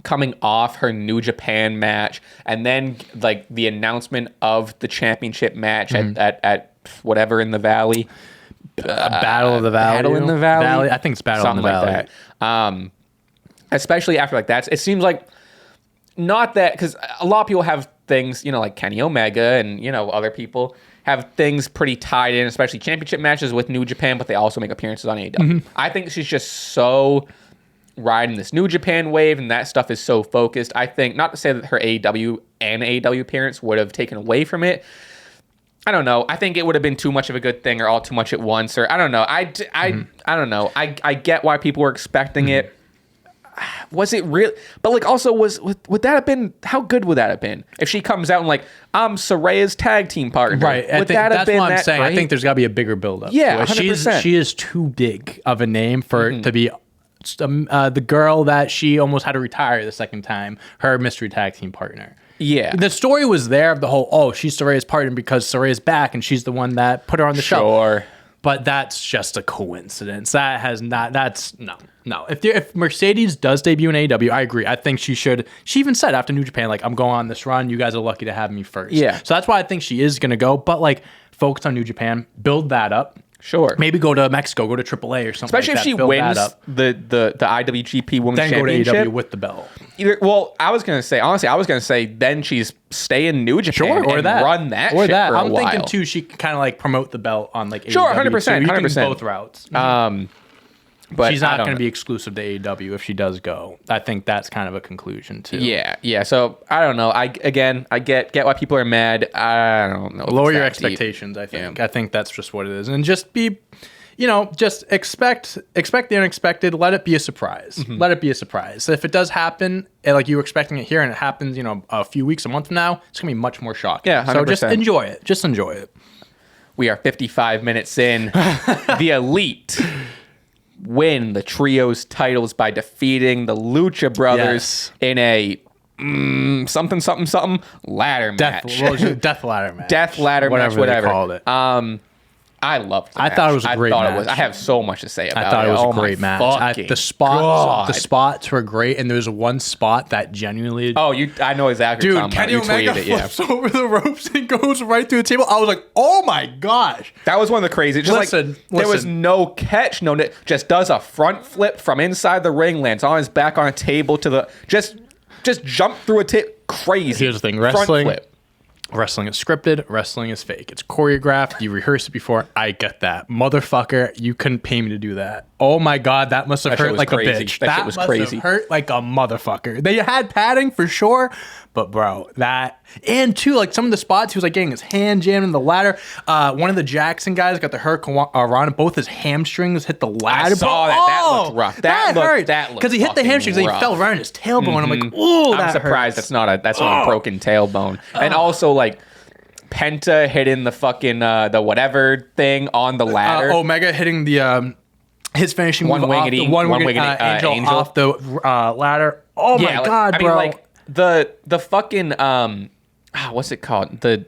coming off her New Japan match and then like the announcement of the championship match at whatever in the Valley. Battle of the Valley. Battle in the Valley? I think it's Battle in the Valley. Like that. Especially after like that. It seems like not that, because a lot of people have things, like Kenny Omega and, other people have things pretty tied in, especially championship matches with New Japan, but they also make appearances on AEW. Mm-hmm. I think she's just so riding this New Japan wave, and that stuff is so focused. I think, not to say that her AEW appearance would have taken away from it. I don't know. I think it would have been too much of a good thing or all too much at once, or I don't know. I don't know. I get why people were expecting it. Was it real? But like, also, would that have been? How good would that have been if she comes out and like, I'm Soraya's tag team partner? Right. That's what I'm saying. Great? I think there's got to be a bigger build up. Yeah, 100%. She is too big of a name for to be. The girl that she almost had to retire the second time, her mystery tag team partner. Yeah. The story was there of the whole, she's Soraya's partner because Soraya's back and she's the one that put her on the show. Sure. But that's just a coincidence. No. If Mercedes does debut in AEW, I agree. I think she should. She even said after New Japan, like, I'm going on this run. You guys are lucky to have me first. Yeah. So that's why I think she is going to go. But like, focus on New Japan, build that up. Sure. Maybe go to Mexico, go to AAA or something. Especially like if she wins the IWGP Women's Championship. Then go to AEW with the belt. I was gonna say then she's stay in New Japan or and that. run that or shit that. for a I'm while. thinking too. She can kind of like promote the belt on like AEW. Sure, 100%, 100%. Both routes. But she's not going to be exclusive to AEW if she does go. I think that's kind of a conclusion too. Yeah. So I don't know. I get why people are mad. I don't know. Lower your expectations. I think. Yeah. I think that's just what it is, and just be, just expect the unexpected. Let it be a surprise. Mm-hmm. Let it be a surprise. If it does happen, like you were expecting it here, and it happens, a few weeks, a month from now, it's gonna be much more shocking. Yeah, 100%. So just enjoy it. Just enjoy it. We are 55 minutes in. The Elite win the trios titles by defeating the Lucha Brothers in a something ladder match. Death ladder match. Death ladder match, whatever. They called it. I loved the I match. thought it was a great match. I have so much to say about it. I thought it was a great match. The spots were great, and there was one spot that genuinely. Oh, I know exactly. Dude, Kenny Omega flips over the ropes and goes right through the table. I was like, oh my gosh, that was one of the crazy. Just there was no catch, just does a front flip from inside the ring, lands on his back on a table to the just jump through a table. Crazy. Here's the thing, Wrestling is scripted. Wrestling is fake. It's choreographed. You rehearsed it before. I get that. Motherfucker, you couldn't pay me to do that. Oh my God, that must have hurt like crazy. A bitch. That shit was crazy. Have hurt like a motherfucker. They had padding for sure, but bro, and too, like some of the spots, he was like getting his hand jammed in the ladder. One of the Jackson guys got the Hurricane Rana. Both his hamstrings hit the ladder. I saw that. That looked rough. That hurt. That looked because he hit the hamstrings and he fell right on his tailbone. I'm like, ooh, I'm surprised hurts. that's not a broken tailbone. And also like Penta hitting the fucking the whatever thing on the ladder. Omega hitting the his finishing one move winged angel off the ladder. Oh my God, bro! I mean, like the fucking what's it called? The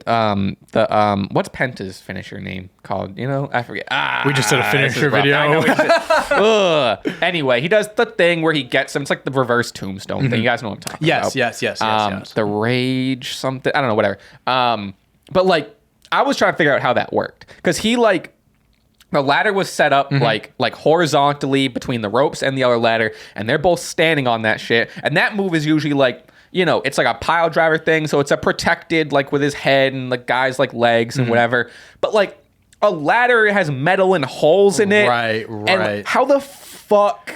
what's Penta's finisher name called? You know, I forget. We just did a finisher video. Anyway, he does the thing where he gets him. It's like the reverse tombstone thing. You guys know what I'm talking about. Yes. The rage something. I don't know. Whatever. But like, I was trying to figure out how that worked because he like. The ladder was set up like horizontally between the ropes and the other ladder, and they're both standing on that shit. And that move is usually like, you know, it's like a pile driver thing, so it's a protected like with his head and the guy's like legs and whatever. But like a ladder has metal and holes in it. Right. And how the fuck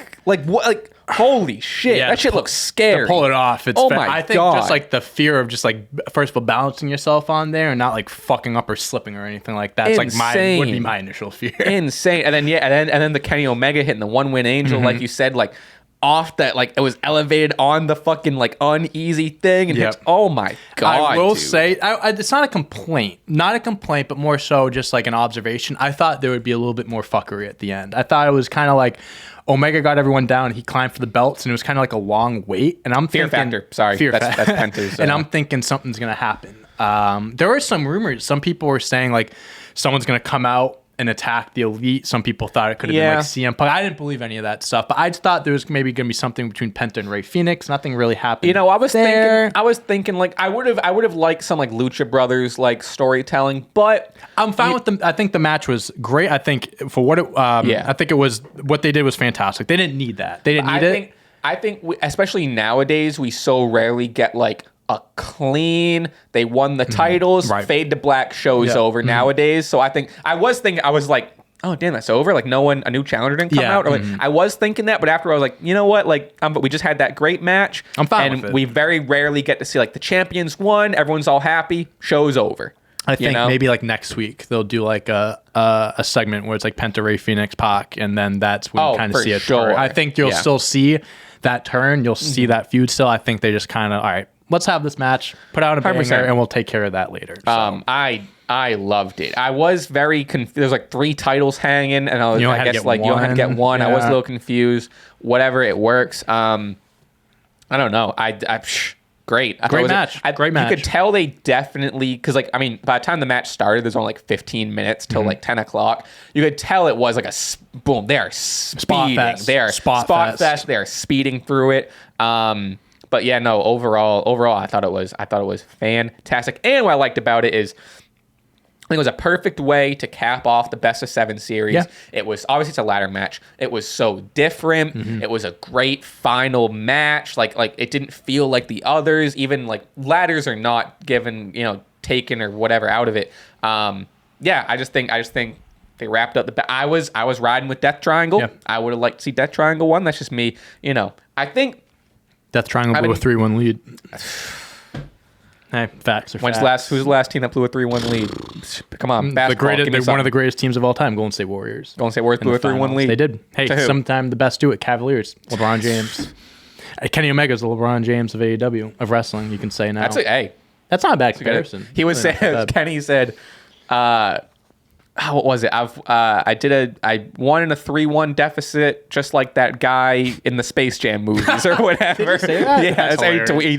holy shit, that shit looks scary. To pull it off, it's I think God. Just like the fear of just like first of all balancing yourself on there and not like fucking up or slipping or anything like that. It's like would be my initial fear. Insane. And then the Kenny Omega hitting the one win angel, like you said, like off that, like it was elevated on the fucking like uneasy thing and hits. Oh my God. I will say it's not a complaint, but more so just like an observation. I thought there would be a little bit more fuckery at the end. I thought it was kind of like Omega got everyone down. He climbed for the belts, and it was kind of like a long wait. And I'm Fear thinking, factor. Sorry, that's Penta's. And I'm thinking something's gonna happen. There were some rumors. Some people were saying like someone's gonna come out and attack the Elite. Some people thought it could have been like CM Punk. I didn't believe any of that stuff, but I just thought there was maybe gonna be something between Penta and Rey Fenix. Nothing really happened. You know, I was thinking like I would have liked some like Lucha Brothers like storytelling, but I'm fine with them. I think the match was great. I think for what it, I think it was what they did was fantastic. They didn't need that. They didn't need it. I think especially nowadays we so rarely get like a clean, they won the titles, fade to black show's over nowadays. So I was like, oh damn, that's over. Like a new challenger didn't come out. Or like, I was thinking that, but after I was like, you know what? Like we just had that great match. I'm fine with it. We very rarely get to see like the champions won, everyone's all happy, show's over. I think maybe like next week they'll do like a segment where it's like Penta, Rey Fenix, Pac, and then that's when you kind of see it. Turn. I think you'll still see that turn. You'll see that feud still. I think they just kind of, all right, let's have this match, put out a banger, and we'll take care of that later. So. I loved it. I was very confused. There's like 3 titles hanging, and I guess like you only had to get one. Yeah. I was a little confused. Whatever, it works. I don't know. Great. Great match. Great match. You could tell they definitely, because like, I mean, by the time the match started, there's only like 15 minutes till like 10 o'clock. You could tell it was like boom, they are speeding. They are spot fest. They are speeding through it. But yeah, no, overall, I thought it was fantastic. And what I liked about it is, I think it was a perfect way to cap off the best of 7 series. Yeah. It was obviously it's a ladder match. It was so different. It was a great final match. Like it didn't feel like the others. Even like ladders are not given, taken or whatever out of it. I just think they wrapped up I was riding with Death Triangle. Yeah. I would have liked to see Death Triangle 1. That's just me. I think Death Triangle blew a 3-1 lead. Hey, facts are facts. Who's the last team that blew a 3-1 lead? Come on, one of the greatest teams of all time, Golden State Warriors. Golden State Warriors blew a 3-1 lead. They did. Hey, sometime the best do it. Cavaliers, LeBron James. Kenny Omega's the LeBron James of AEW, of wrestling, you can say now. That's not a bad comparison. He was saying, Kenny said, what was it? I won in a 3-1 deficit, just like that guy in the Space Jam movies or whatever. Did you say that? Yeah,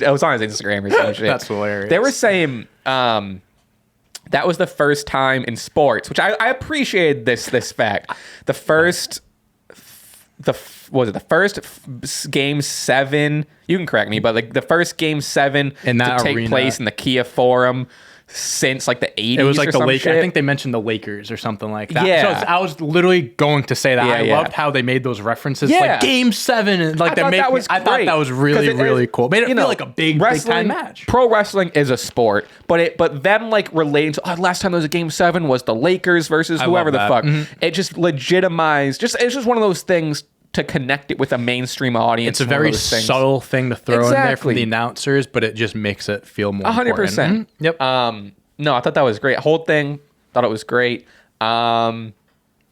it was on his Instagram or some shit. That's hilarious. They were saying that was the first time in sports, which I appreciated this fact. The first game 7? You can correct me, but like the first game 7 in that to take arena, place in the Kia Forum since like the 80s. It was like or the some Lakers. shit. I think they mentioned the Lakers or something like that. Yeah. So I was literally going to say that. Yeah, I yeah. loved how they made those references. Yeah. Like Game 7 and like I thought that was I thought great. that was really 'Cause really cool. Made it feel like a big time match. Pro wrestling is a sport, but them like relating to last time there was a game 7 was the Lakers versus whoever the love fuck. that. Mm-hmm. It just legitimized. It's just one of those things to connect it with a mainstream audience. It's a very subtle thing to throw in there from the announcers, but it just makes it feel more 100%. Yep. No, I thought that was great. Whole thing, thought it was great. Yeah,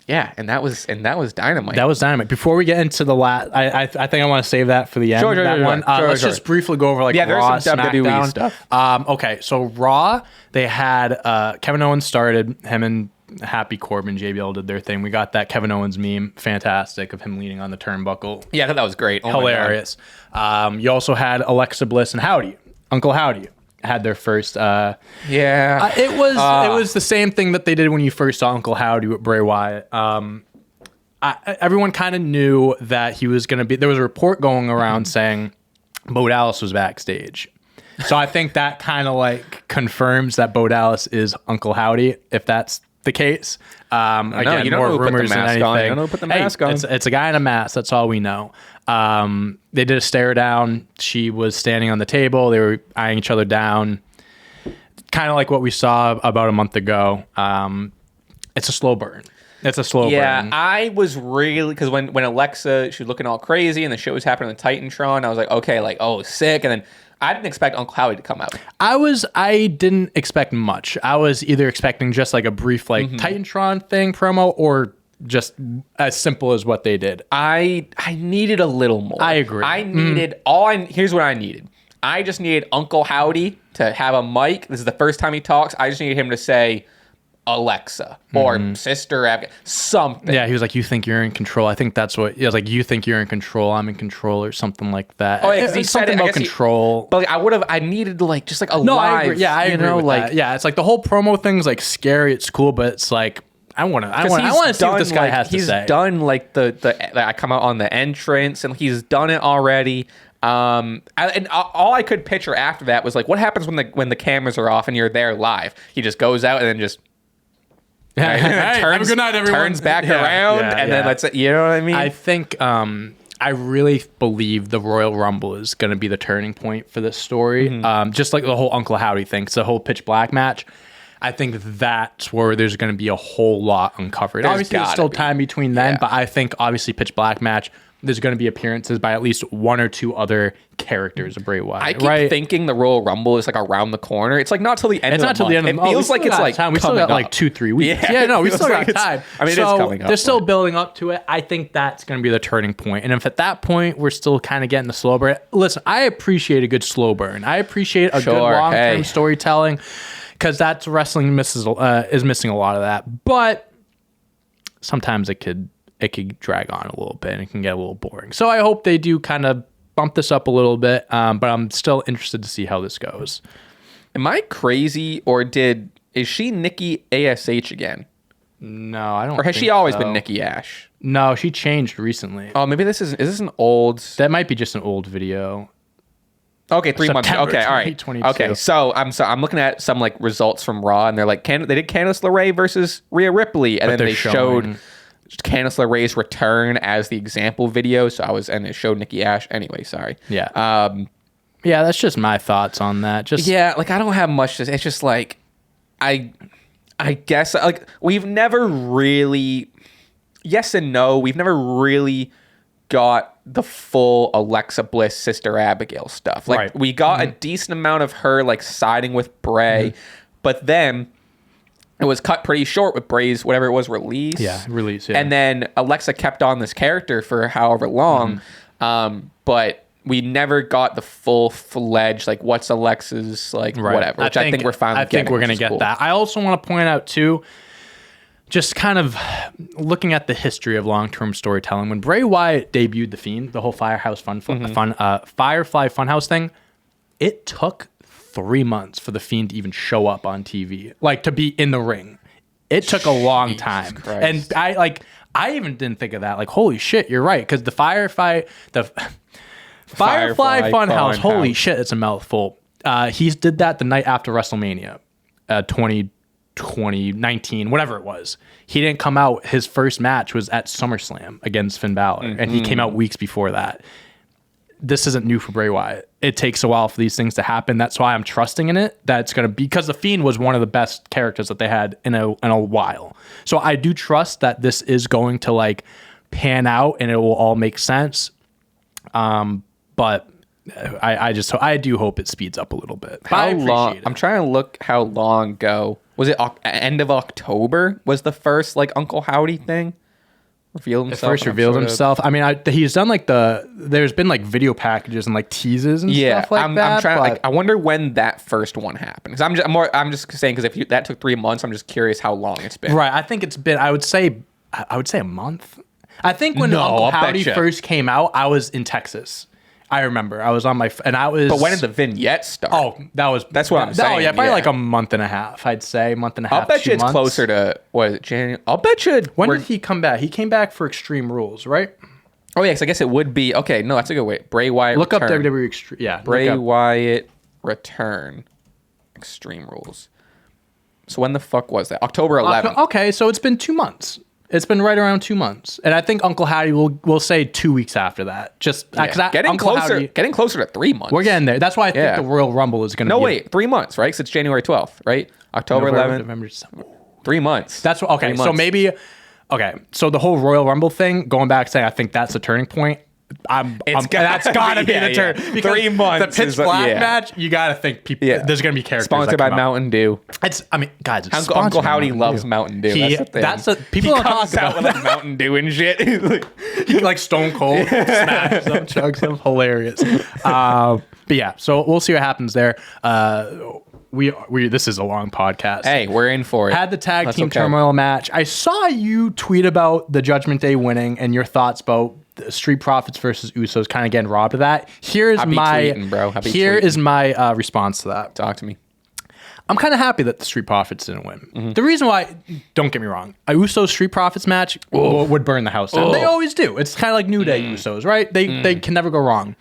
and that was Dynamite. That was Dynamite. Before we get into the last, I think I want to save that for the end. Sure, Let's just briefly go over like there's Raw, some WWE SmackDown stuff. Okay, so Raw, they had Kevin Owens started, him and Happy Corbin, JBL did their thing. We got that Kevin Owens meme, fantastic, of him leaning on the turnbuckle. Yeah, I thought that was great. Oh my God. Hilarious. You also had Alexa Bliss and Howdy, Uncle Howdy, had their first. It was the same thing that they did when you first saw Uncle Howdy with Bray Wyatt. Everyone kind of knew that he was going to be. There was a report going around saying Bo Dallas was backstage. So I think that kind of like confirms that Bo Dallas is Uncle Howdy, if that's the case. Again, you don't more know who put the rumors than mask anything. on. You don't know who put the mask on. It's a guy in a mask. That's all we know. They did a stare down. She was standing on the table. They were eyeing each other down. Kind of like what we saw about a month ago. It's a slow burn. It's a slow burn. Yeah, I was really, because when Alexa, she was looking all crazy and the show was happening on Titantron, I was like, okay, like, oh, sick. And then I didn't expect Uncle Howdy to come out. I didn't expect much. I was either expecting just like a brief like Titantron thing promo or just as simple as what they did. I needed a little more. I agree. I needed here's what I needed. I just needed Uncle Howdy to have a mic. This is the first time he talks. I just needed him to say Alexa or Sister Abigail, something. Yeah, he was like, "You think you're in control?" I think that's what. Yeah, was like, "You think you're in control? I'm in control," or something like that. Oh, yeah, because he said something it, about control. But like, I needed like just like a No, live. I agree. Yeah, I agree with like that. Yeah, it's like the whole promo thing's like scary. It's cool, but it's like I want to see what this guy has to say. He's done like the I come out on the entrance and he's done it already. And all I could picture after that was like, what happens when the cameras are off and you're there live? He just goes out and then just. Right? Hey, have a good night, everyone. Turns back around and then that's it. You know what I mean? I think I really believe the Royal Rumble is going to be the turning point for this story. Just like the whole Uncle Howdy thing, so the whole Pitch Black match. I think that's where there's going to be a whole lot uncovered. Obviously, there's still time between then, but I think obviously Pitch Black match, there's going to be appearances by at least one or two other characters of Bray Wyatt. I keep thinking the Royal Rumble is like around the corner. It's like not till the end. It's not till the end. It feels like it's like time. We still got like 2-3 weeks. Yeah, no, we still got time. I mean, it's coming up. They're still building up to it. I think that's going to be the turning point. And if at that point we're still kind of getting the slow burn, listen, I appreciate a good slow burn. I appreciate a good long-term storytelling because that's wrestling is missing a lot of that. But sometimes it could drag on a little bit and it can get a little boring. So I hope they do kind of bump this up a little bit, but I'm still interested to see how this goes. Am I crazy or is she Nikki ASH again? No, I don't. Or has she always been Nikki Ash? No, she changed recently. Oh, maybe is this an old? That might be just an old video. Okay, 3 months. Okay, all right. 2022. Okay, so I'm looking at some like results from Raw, and they're like, they did Candice LeRae versus Rhea Ripley, and then they showed Candice LeRae's return as the example video. And it showed Nikki Ash. Anyway, sorry. Yeah. Yeah, that's just my thoughts on that. Like I don't have much to say. It's just like I guess like we've never really, yes and no, we've never really got the full Alexa Bliss Sister Abigail stuff. Like we got a decent amount of her like siding with Bray, but then it was cut pretty short with Bray's whatever it was release. Yeah. And then Alexa kept on this character for however long, but we never got the full-fledged like what's Alexa's like whatever. Which I think we're finally getting. I think we're gonna get that. I also want to point out too, just kind of looking at the history of long-term storytelling. When Bray Wyatt debuted The Fiend, the whole Firefly Funhouse thing, It took 3 months for the Fiend to even show up on TV, like to be in the ring. It took a long time. Christ. And I even didn't think of that. Like, holy shit, you're right. Because the Firefly Funhouse, holy shit, it's a mouthful. He did that the night after WrestleMania, 2019, whatever it was. He didn't come out. His first match was at SummerSlam against Finn Balor, and he came out weeks before that. This isn't new for Bray Wyatt. It takes a while for these things to happen. That's why I'm trusting in it. That it's going to be, because the Fiend was one of the best characters that they had in a while. So I do trust that this is going to like pan out and it will all make sense. But I do hope it speeds up a little bit. How long? I'm trying to look how long ago. Was it end of October? Was the first like Uncle Howdy thing? Revealed himself. First revealed himself. I mean, he's done like there's been like video packages and like teases and stuff like that. I'm trying. Like, I wonder when that first one happened. Because I'm just saying, because if that took 3 months, I'm just curious how long it's been. Right. I think it's been. I would say a month. I think when Uncle Howdy first came out, I was in Texas. I remember I was on my and I was. But when did the vignette start? Oh, that's what I'm saying. Oh yeah, probably like a month and a half. I'd say month and a half. I'll bet you it's closer to what is it, January? I'll bet you. When did he come back? He came back for Extreme Rules, right? Oh yes, I guess it would be. Okay, no, that's a good way. Bray Wyatt. Look up WWE Extreme. Yeah, Bray Wyatt return, Extreme Rules. So when the fuck was that? October 11th. Okay, so it's been 2 months. It's been right around 2 months, and I think Uncle Howdy will say 2 weeks after that. Just because getting closer to 3 months. We're getting there. That's why I think the Royal Rumble is going to. No, wait, 3 months, right? Because it's January 12th, right? October 11th. November, December. 3 months. That's what. Okay, so maybe. Okay, so the whole Royal Rumble thing, going back saying I think that's the turning point. That's gotta be the turn. Because 3 months. The Pitch Black match, you gotta think people. There's gonna be characters. Sponsored by Mountain Dew. Guys, Uncle Howdy loves Mountain Dew. People don't talk about with like Mountain Dew and shit. He like Stone Cold smashes them, chugs them, hilarious. But yeah, so we'll see what happens there. We this is a long podcast. Hey, we're in for it. Had the tag team turmoil match. I saw you tweet about the Judgment Day winning and your thoughts about the Street Profits versus Usos kind of getting robbed of that. Here's my response to that. Talk to me. I'm kind of happy that the Street Profits didn't win. Mm-hmm. The reason why, don't get me wrong, a Usos Street Profits match would burn the house down. They always do. It's kind of like New Day Usos, right? They can never go wrong.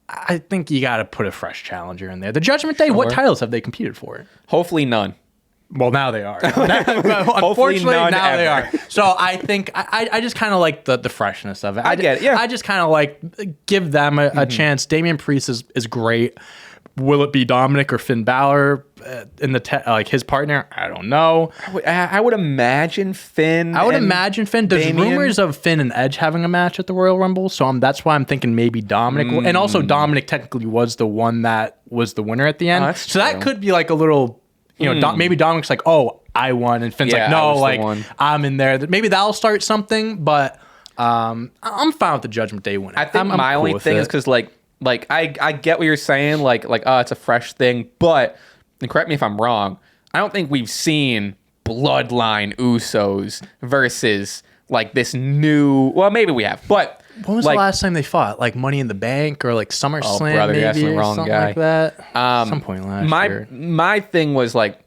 I think you got to put a fresh challenger in there. The Judgment Day, what titles have they competed for? Hopefully none. Well, now they are. Unfortunately, now they are. So I think I just kind of like the freshness of it. I get it, yeah. I just kind of like give them a chance. Damian Priest is great. Will it be Dominic or Finn Balor in the like his partner? I don't know. I would imagine Finn. There's rumors of Finn and Edge having a match at the Royal Rumble, so that's why I'm thinking maybe Dominic. And also Dominic technically was the one that was the winner at the end. So that could be like a little, maybe Dominic's like, oh, I won, and Finn's like, no, like I'm in there. Maybe that'll start something, but I'm fine with the Judgment Day winning. I think my only thing is because like I get what you're saying, like it's a fresh thing, but and correct me if I'm wrong, I don't think we've seen Bloodline Usos versus like this new. Well, maybe we have, but when was the last time they fought? Like Money in the Bank or like SummerSlam, maybe the wrong something guy. Like that. Some point last year. My thing was like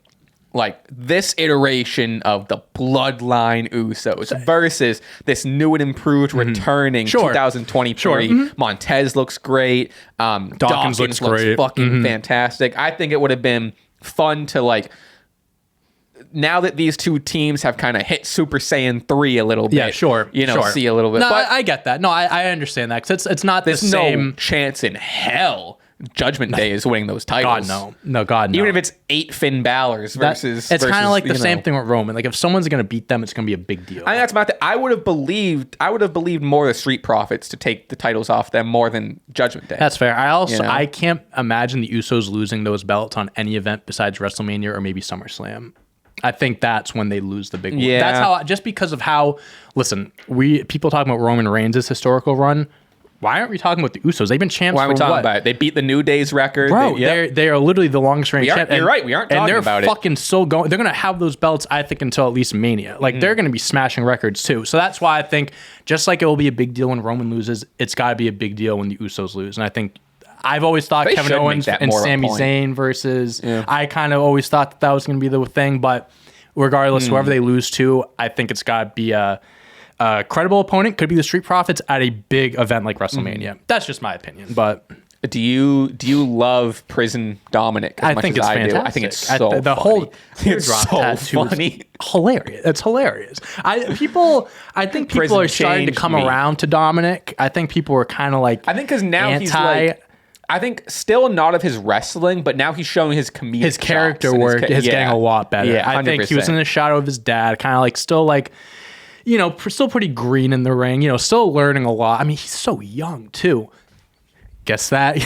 this iteration of the Bloodline Usos versus this new and improved returning 2023. Sure. Montez looks great. Dawkins looks great. Fucking fantastic. I think it would have been fun to like, now that these two teams have kind of hit Super Saiyan 3 a little bit. Yeah, sure. See a little bit. No, but I get that. No, I understand that because it's not the same. No chance in hell Judgment Day is winning those titles. God, no. Even if it's 8 Finn Balors versus... It's kind of like the same thing with Roman. Like if someone's going to beat them, it's going to be a big deal. I mean, that's my thing. I would have believed more the Street Profits to take the titles off them more than Judgment Day. That's fair. I can't imagine the Usos losing those belts on any event besides WrestleMania or maybe SummerSlam. I think that's when they lose the big one. Yeah. That's how, just because of how, listen, people talking about Roman Reigns' historical run. Why aren't we talking about the Usos? They've been champs for what? Why are we talking about it? They beat the New Day's record. Bro, they are literally the longest reigning champ. You're right. We aren't talking about it. And they're fucking still going. They're going to have those belts, I think, until at least Mania. Like, they're going to be smashing records, too. So that's why I think, just like it will be a big deal when Roman loses, it's got to be a big deal when the Usos lose. And I think I've always thought They Kevin should make Owens that and more of a Sami point. Zayn versus. Yeah. I kind of always thought that was going to be the thing, but regardless, whoever they lose to, I think it's got to be a credible opponent. Could be the Street Profits at a big event like WrestleMania. That's just my opinion, but. Do you love Prison Dominic as I much think as it's I fantastic. do? I think it's so the funny. whole It's teardrop so tattoo funny. is hilarious. It's hilarious. I think people Prison are starting to changed come me. around to Dominic. I think people are kind of like I think because now he's like, I think still not of his wrestling, but now he's showing his comedic his character chops and work is getting a lot better. Yeah, I think he was 100%. in the shadow of his dad, kind of like still like, still pretty green in the ring, still learning a lot. I mean, he's so young too. Guess that.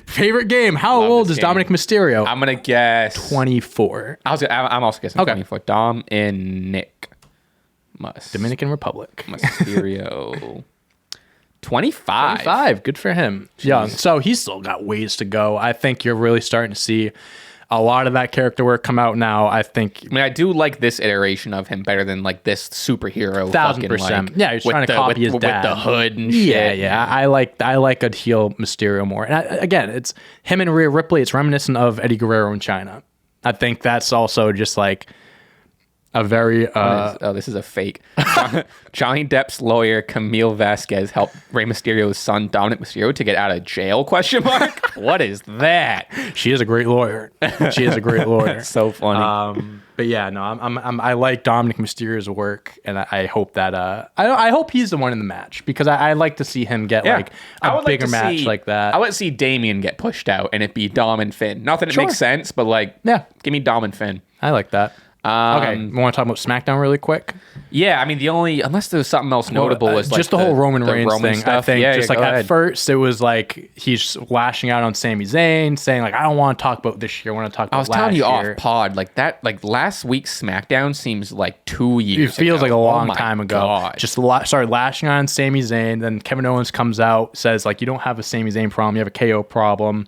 Favorite game. How Love old this is Dominic game. Mysterio? I'm gonna guess 24. I'm also guessing Okay. 24. Dom and Nick. Dominican Republic. Mysterio. 25. 25. Good for him. Young. So he's still got ways to go. I think you're really starting to see a lot of that character work come out now. I mean, I do like this iteration of him better than like this superhero. 1,000%. Like, Yeah, he's trying to copy his dad with the hood and Yeah, shit. yeah. I like a heel Mysterio more. And again, it's him and Rhea Ripley. It's reminiscent of Eddie Guerrero in China. I think that's also just like a very this is a fake. Johnny Depp's lawyer Camille Vasquez helped Rey Mysterio's son Dominic Mysterio to get out of jail? ? What is that? she is a great lawyer. She is a great lawyer. That's so funny. But yeah, no, I like Dominic Mysterio's work, and I hope that I hope he's the one in the match because I like to see him get like I a would bigger like to match see, like that. I would see Damien get pushed out and it be Dom and Finn. Not that it Sure. makes sense, but like, Yeah. give me Dom and Finn. I like that. Okay, we want to talk about SmackDown really quick. Yeah, I mean the only unless there was something else notable was like just the whole Roman the Reigns Roman thing. stuff. I think Yeah, just yeah, like go at ahead. first it was like he's lashing out on Sami Zayn, saying like I don't want to talk about this year. I want to talk about I was telling you last year. off pod like that. Like last week's SmackDown seems like 2 years. It feels ago. like a Oh long my time ago. God. Just started lashing on Sami Zayn. Then Kevin Owens comes out, says like, you don't have a Sami Zayn problem, you have a KO problem.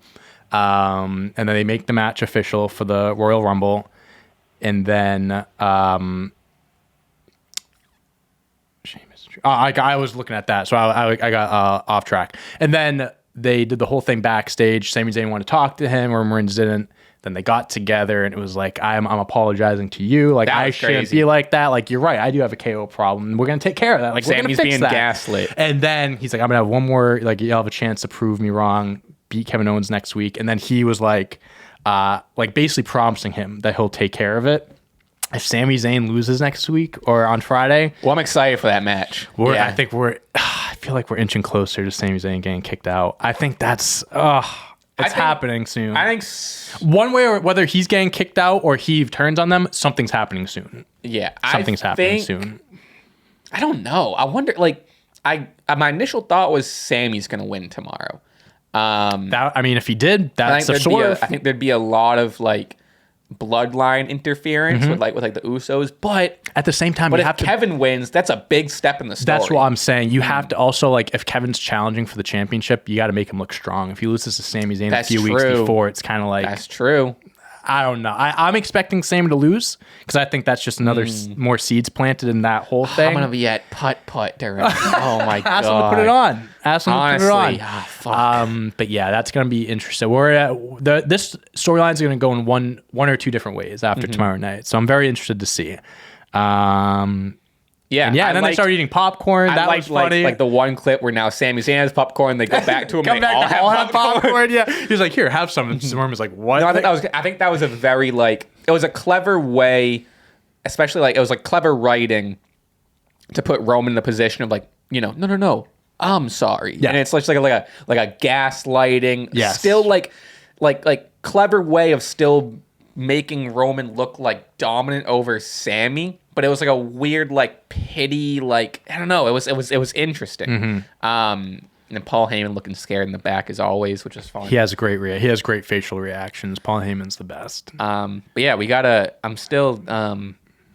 And then they make the match official for the Royal Rumble. And then I was looking at that, so I got off track. And then they did the whole thing backstage. Sami Zayn wanted to talk to him, Roman Reigns didn't. Then they got together, and it was like, I'm apologizing to you. Like, That I was shouldn't crazy. be like that. Like, you're right. I do have a KO problem. We're going to take care of that. Like, we're going to Sammy's fix being that. gaslit. And then he's like, I'm going to have one more. Like, you'll have a chance to prove me wrong. Beat Kevin Owens next week. And then he was like basically promising him that he'll take care of it. If Sami Zayn loses next week or on Friday, Well, I'm excited for that match. I think I feel like we're inching closer to Sami Zayn getting kicked out. I think that's it's happening soon. I think. One way or whether he's getting kicked out or he turns on them, something's happening soon. Yeah, Something's happening soon. I don't know. I wonder. Like, my initial thought was Sammy's gonna win tomorrow. If he did, that's a swerve. I think there'd be a lot of like bloodline interference with like the Usos, but At the same time, you if have to. Kevin wins, that's a big step in the story. That's what I'm saying. You have to also like if Kevin's challenging for the championship, you got to make him look strong. If he loses to Sami Zayn That's a few weeks true. before, it's kind of like That's true. I don't know. I'm expecting Sami to lose because I think that's just another more seeds planted in that whole thing. I'm gonna be at putt during. Oh my god! Ask him to put it on. Ask him Honestly, to put it on. fuck. But yeah, that's gonna be interesting. We're at this storyline is gonna go in one or two different ways after tomorrow night. So I'm very interested to see. Yeah, And then they started eating popcorn. That was funny. like the one clip where now Sami Zayn has popcorn. They go back to him. Come and they back, all all have have popcorn. popcorn. Yeah, he's like, here, have some. And Roman was like, what? No, I think that was a very like it was a clever way, especially like it was like clever writing to put Roman in the position of like no, I'm sorry. Yeah. And it's like a gaslighting. Yes. Still like clever way of still making Roman look like dominant over Sammy, but it was like a weird like pity like I don't know. It was interesting. And then Paul Heyman looking scared in the back as always, which is fun. He has great facial reactions. Paul Heyman's the best. But yeah,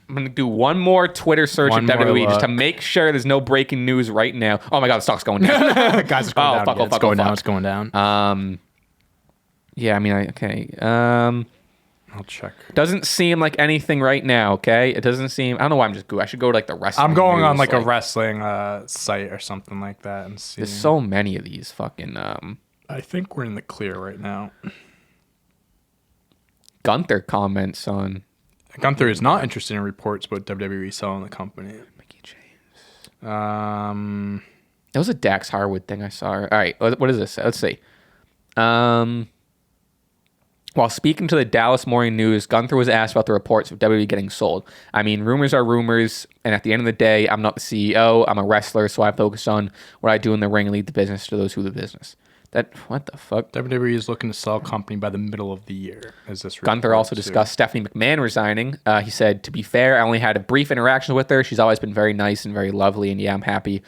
I'm gonna do one more Twitter search One at more WWE just look. to make sure there's no breaking news right now. Oh my god, the stock's going down. Guys, it's going down. fuck, again. oh, It's fuck, going oh, down. fuck. It's going down. Yeah, I mean, okay. I'll check. Doesn't seem like anything right now. Okay, it doesn't seem. I don't know why I'm just. I should go to like the wrestling. I'm going on news, like a wrestling site or something like that and see. There's so many of these fucking. I think we're in the clear right now. Gunther comments on Gunther is not interested in reports about WWE selling the company. Mickey James. That was a Dax Harwood thing I saw. All right, what is this? Let's see. While speaking to the Dallas Morning News, Gunther was asked about the reports of WWE getting sold. I mean, rumors are rumors, and at the end of the day, I'm not the CEO. I'm a wrestler, so I focus on what I do in the ring and lead the business to those who the business. What the fuck? WWE is looking to sell company by the middle of the year. Is this Gunther also discussed Stephanie McMahon resigning. He said, to be fair, I only had a brief interaction with her. She's always been very nice and very lovely, and yeah, I'm happy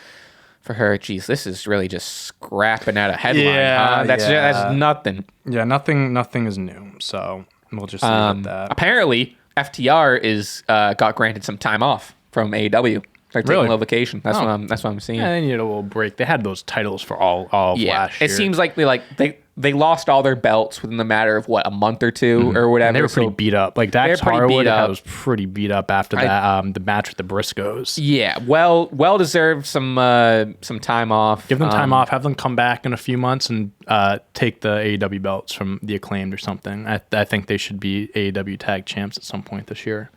for her. Jeez, this is really just scrapping at a headline. Huh? That's nothing. Yeah, nothing is new. So we'll just leave it at that. Apparently, FTR got granted some time off from AEW. They're taking a little vacation. That's what I'm seeing. Yeah, they needed a little break. They had those titles for all of last year. It seems like they lost all their belts within the matter of a month or two or whatever. And they were pretty beat up. Like Dax Harwood was pretty beat up after that the match with the Briscoes. Yeah, well deserved some time off. Give them time off. Have them come back in a few months and take the AEW belts from the Acclaimed or something. I think they should be AEW tag champs at some point this year,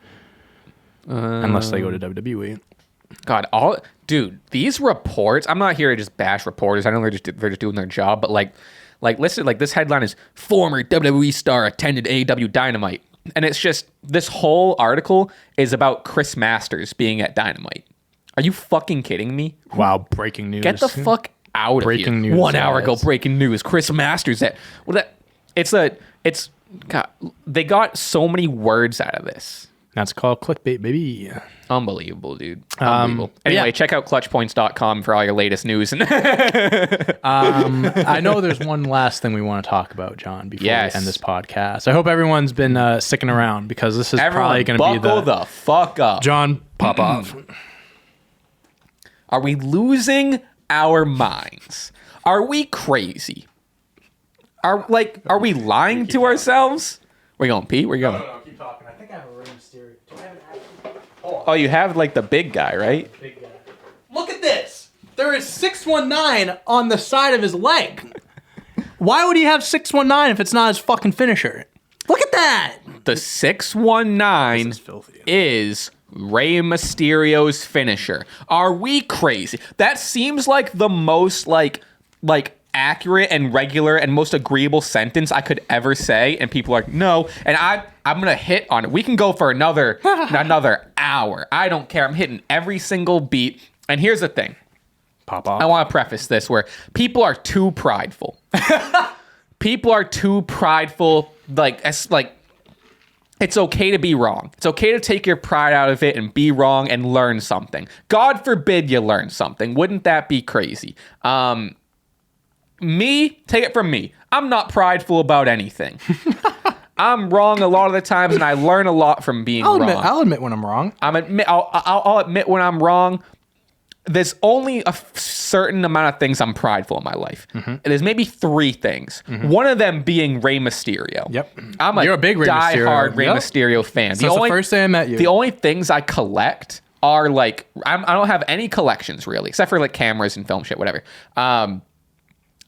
unless they go to WWE. God, these reports. I'm not here to just bash reporters. I know they're just doing their job, but listen, this headline is former WWE star attended AEW Dynamite, and it's just this whole article is about Chris Masters being at Dynamite. Are you fucking kidding me? Wow, breaking news! Get the fuck out of here! Breaking news. 1 hour ago, breaking news. Chris Masters God, they got so many words out of this. That's called clickbait, baby. Unbelievable, dude. Unbelievable. Anyway, check out clutchpoints.com for all your latest news. I know there's one last thing we want to talk about, John, before we end this podcast. I hope everyone's been sticking around because this is probably going to be buckle the fuck up. John, pop off. Are we losing our minds? Are we crazy? Are we lying to ourselves? Where you going, Pete? Where you going? No, keep talking. I think I have a Rey Mysterio. Do I have an actual? Oh, you have the big guy, right? Big guy. Look at this. There is 619 on the side of his leg. Why would he have 619 if it's not his fucking finisher? Look at that. The 619 is Rey Mysterio's finisher. Are we crazy? That seems like the most accurate and regular and most agreeable sentence I could ever say, and people are like, no, and I'm gonna hit on it. We can go for another hour. I don't care. I'm hitting every single beat. And here's the thing. Pop off. I want to preface this where people are too prideful. People are too prideful. It's okay to be wrong. It's okay to take your pride out of it and be wrong and learn something. God forbid you learn something. Wouldn't that be crazy? Take it from me. I'm not prideful about anything. I'm wrong a lot of the times, and I learn a lot from being wrong. I'll admit when I'm wrong. I'll admit when I'm wrong. There's only a certain amount of things I'm prideful in my life. Mm-hmm. There's maybe 3 things. Mm-hmm. One of them being Rey Mysterio. Yep. You're a big die-hard Rey Mysterio fan. That's the first day I met you. The only things I collect are I don't have any collections really, except for cameras and film shit, whatever.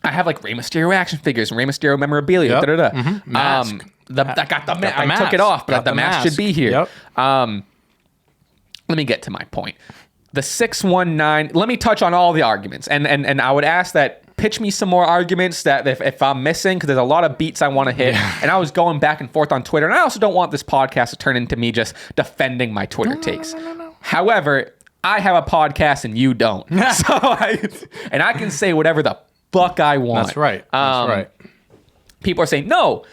I have Rey Mysterio action figures and Rey Mysterio memorabilia. Yep. Mm-hmm. Mask. I got the mask. I took it off, but the mask should be here. Yep. Let me get to my point. The 619. Let me touch on all the arguments, and I would ask that pitch me some more arguments that if I'm missing, because there's a lot of beats I want to hit, and I was going back and forth on Twitter, and I also don't want this podcast to turn into me just defending my Twitter takes. No. However, I have a podcast and you don't, and I can say whatever the fuck I want. That's right. That's right. People are saying no.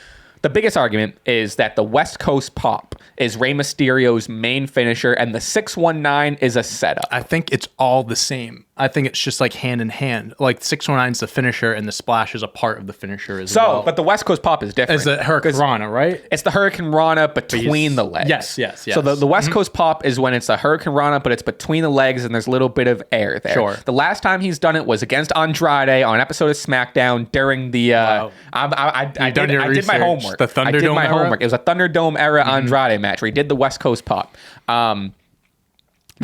The biggest argument is that the West Coast Pop is Rey Mysterio's main finisher, and the 619 is a setup. I think it's all the same. I think it's just hand in hand. 619 is the finisher, and the splash is a part of the finisher as well. But the West Coast Pop is different. It's the Hurricane Rana, right? It's the Hurricane Rana between the legs. Yes. So the West Coast Pop is when it's the Hurricane Rana, but it's between the legs, and there's a little bit of air there. Sure. The last time he's done it was against Andrade on an episode of SmackDown during the... Wow. I did my homework. The Thunderdome I did my era? homework. It was a Thunderdome era Andrade match where he did the West Coast Pop. The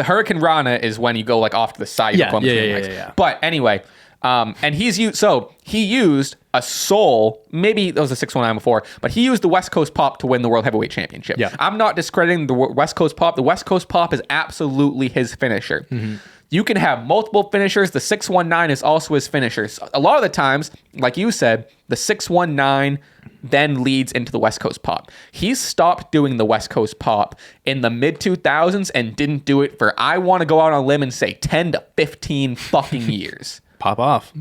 Hurricane Rana is when you go off to the side. Yeah. But anyway, And he used a soul, maybe it was a 619 before, but he used the West Coast Pop to win the World Heavyweight Championship. Yeah. I'm not discrediting the West Coast Pop. The West Coast Pop is absolutely his finisher. You can have multiple finishers. The 619 is also his finisher. So a lot of the times, like you said, the 619 then leads into the West Coast Pop. He stopped doing the West Coast Pop in the mid 2000s and didn't do it for, I want to go out on a limb and say 10 to 15 fucking years. Pop off.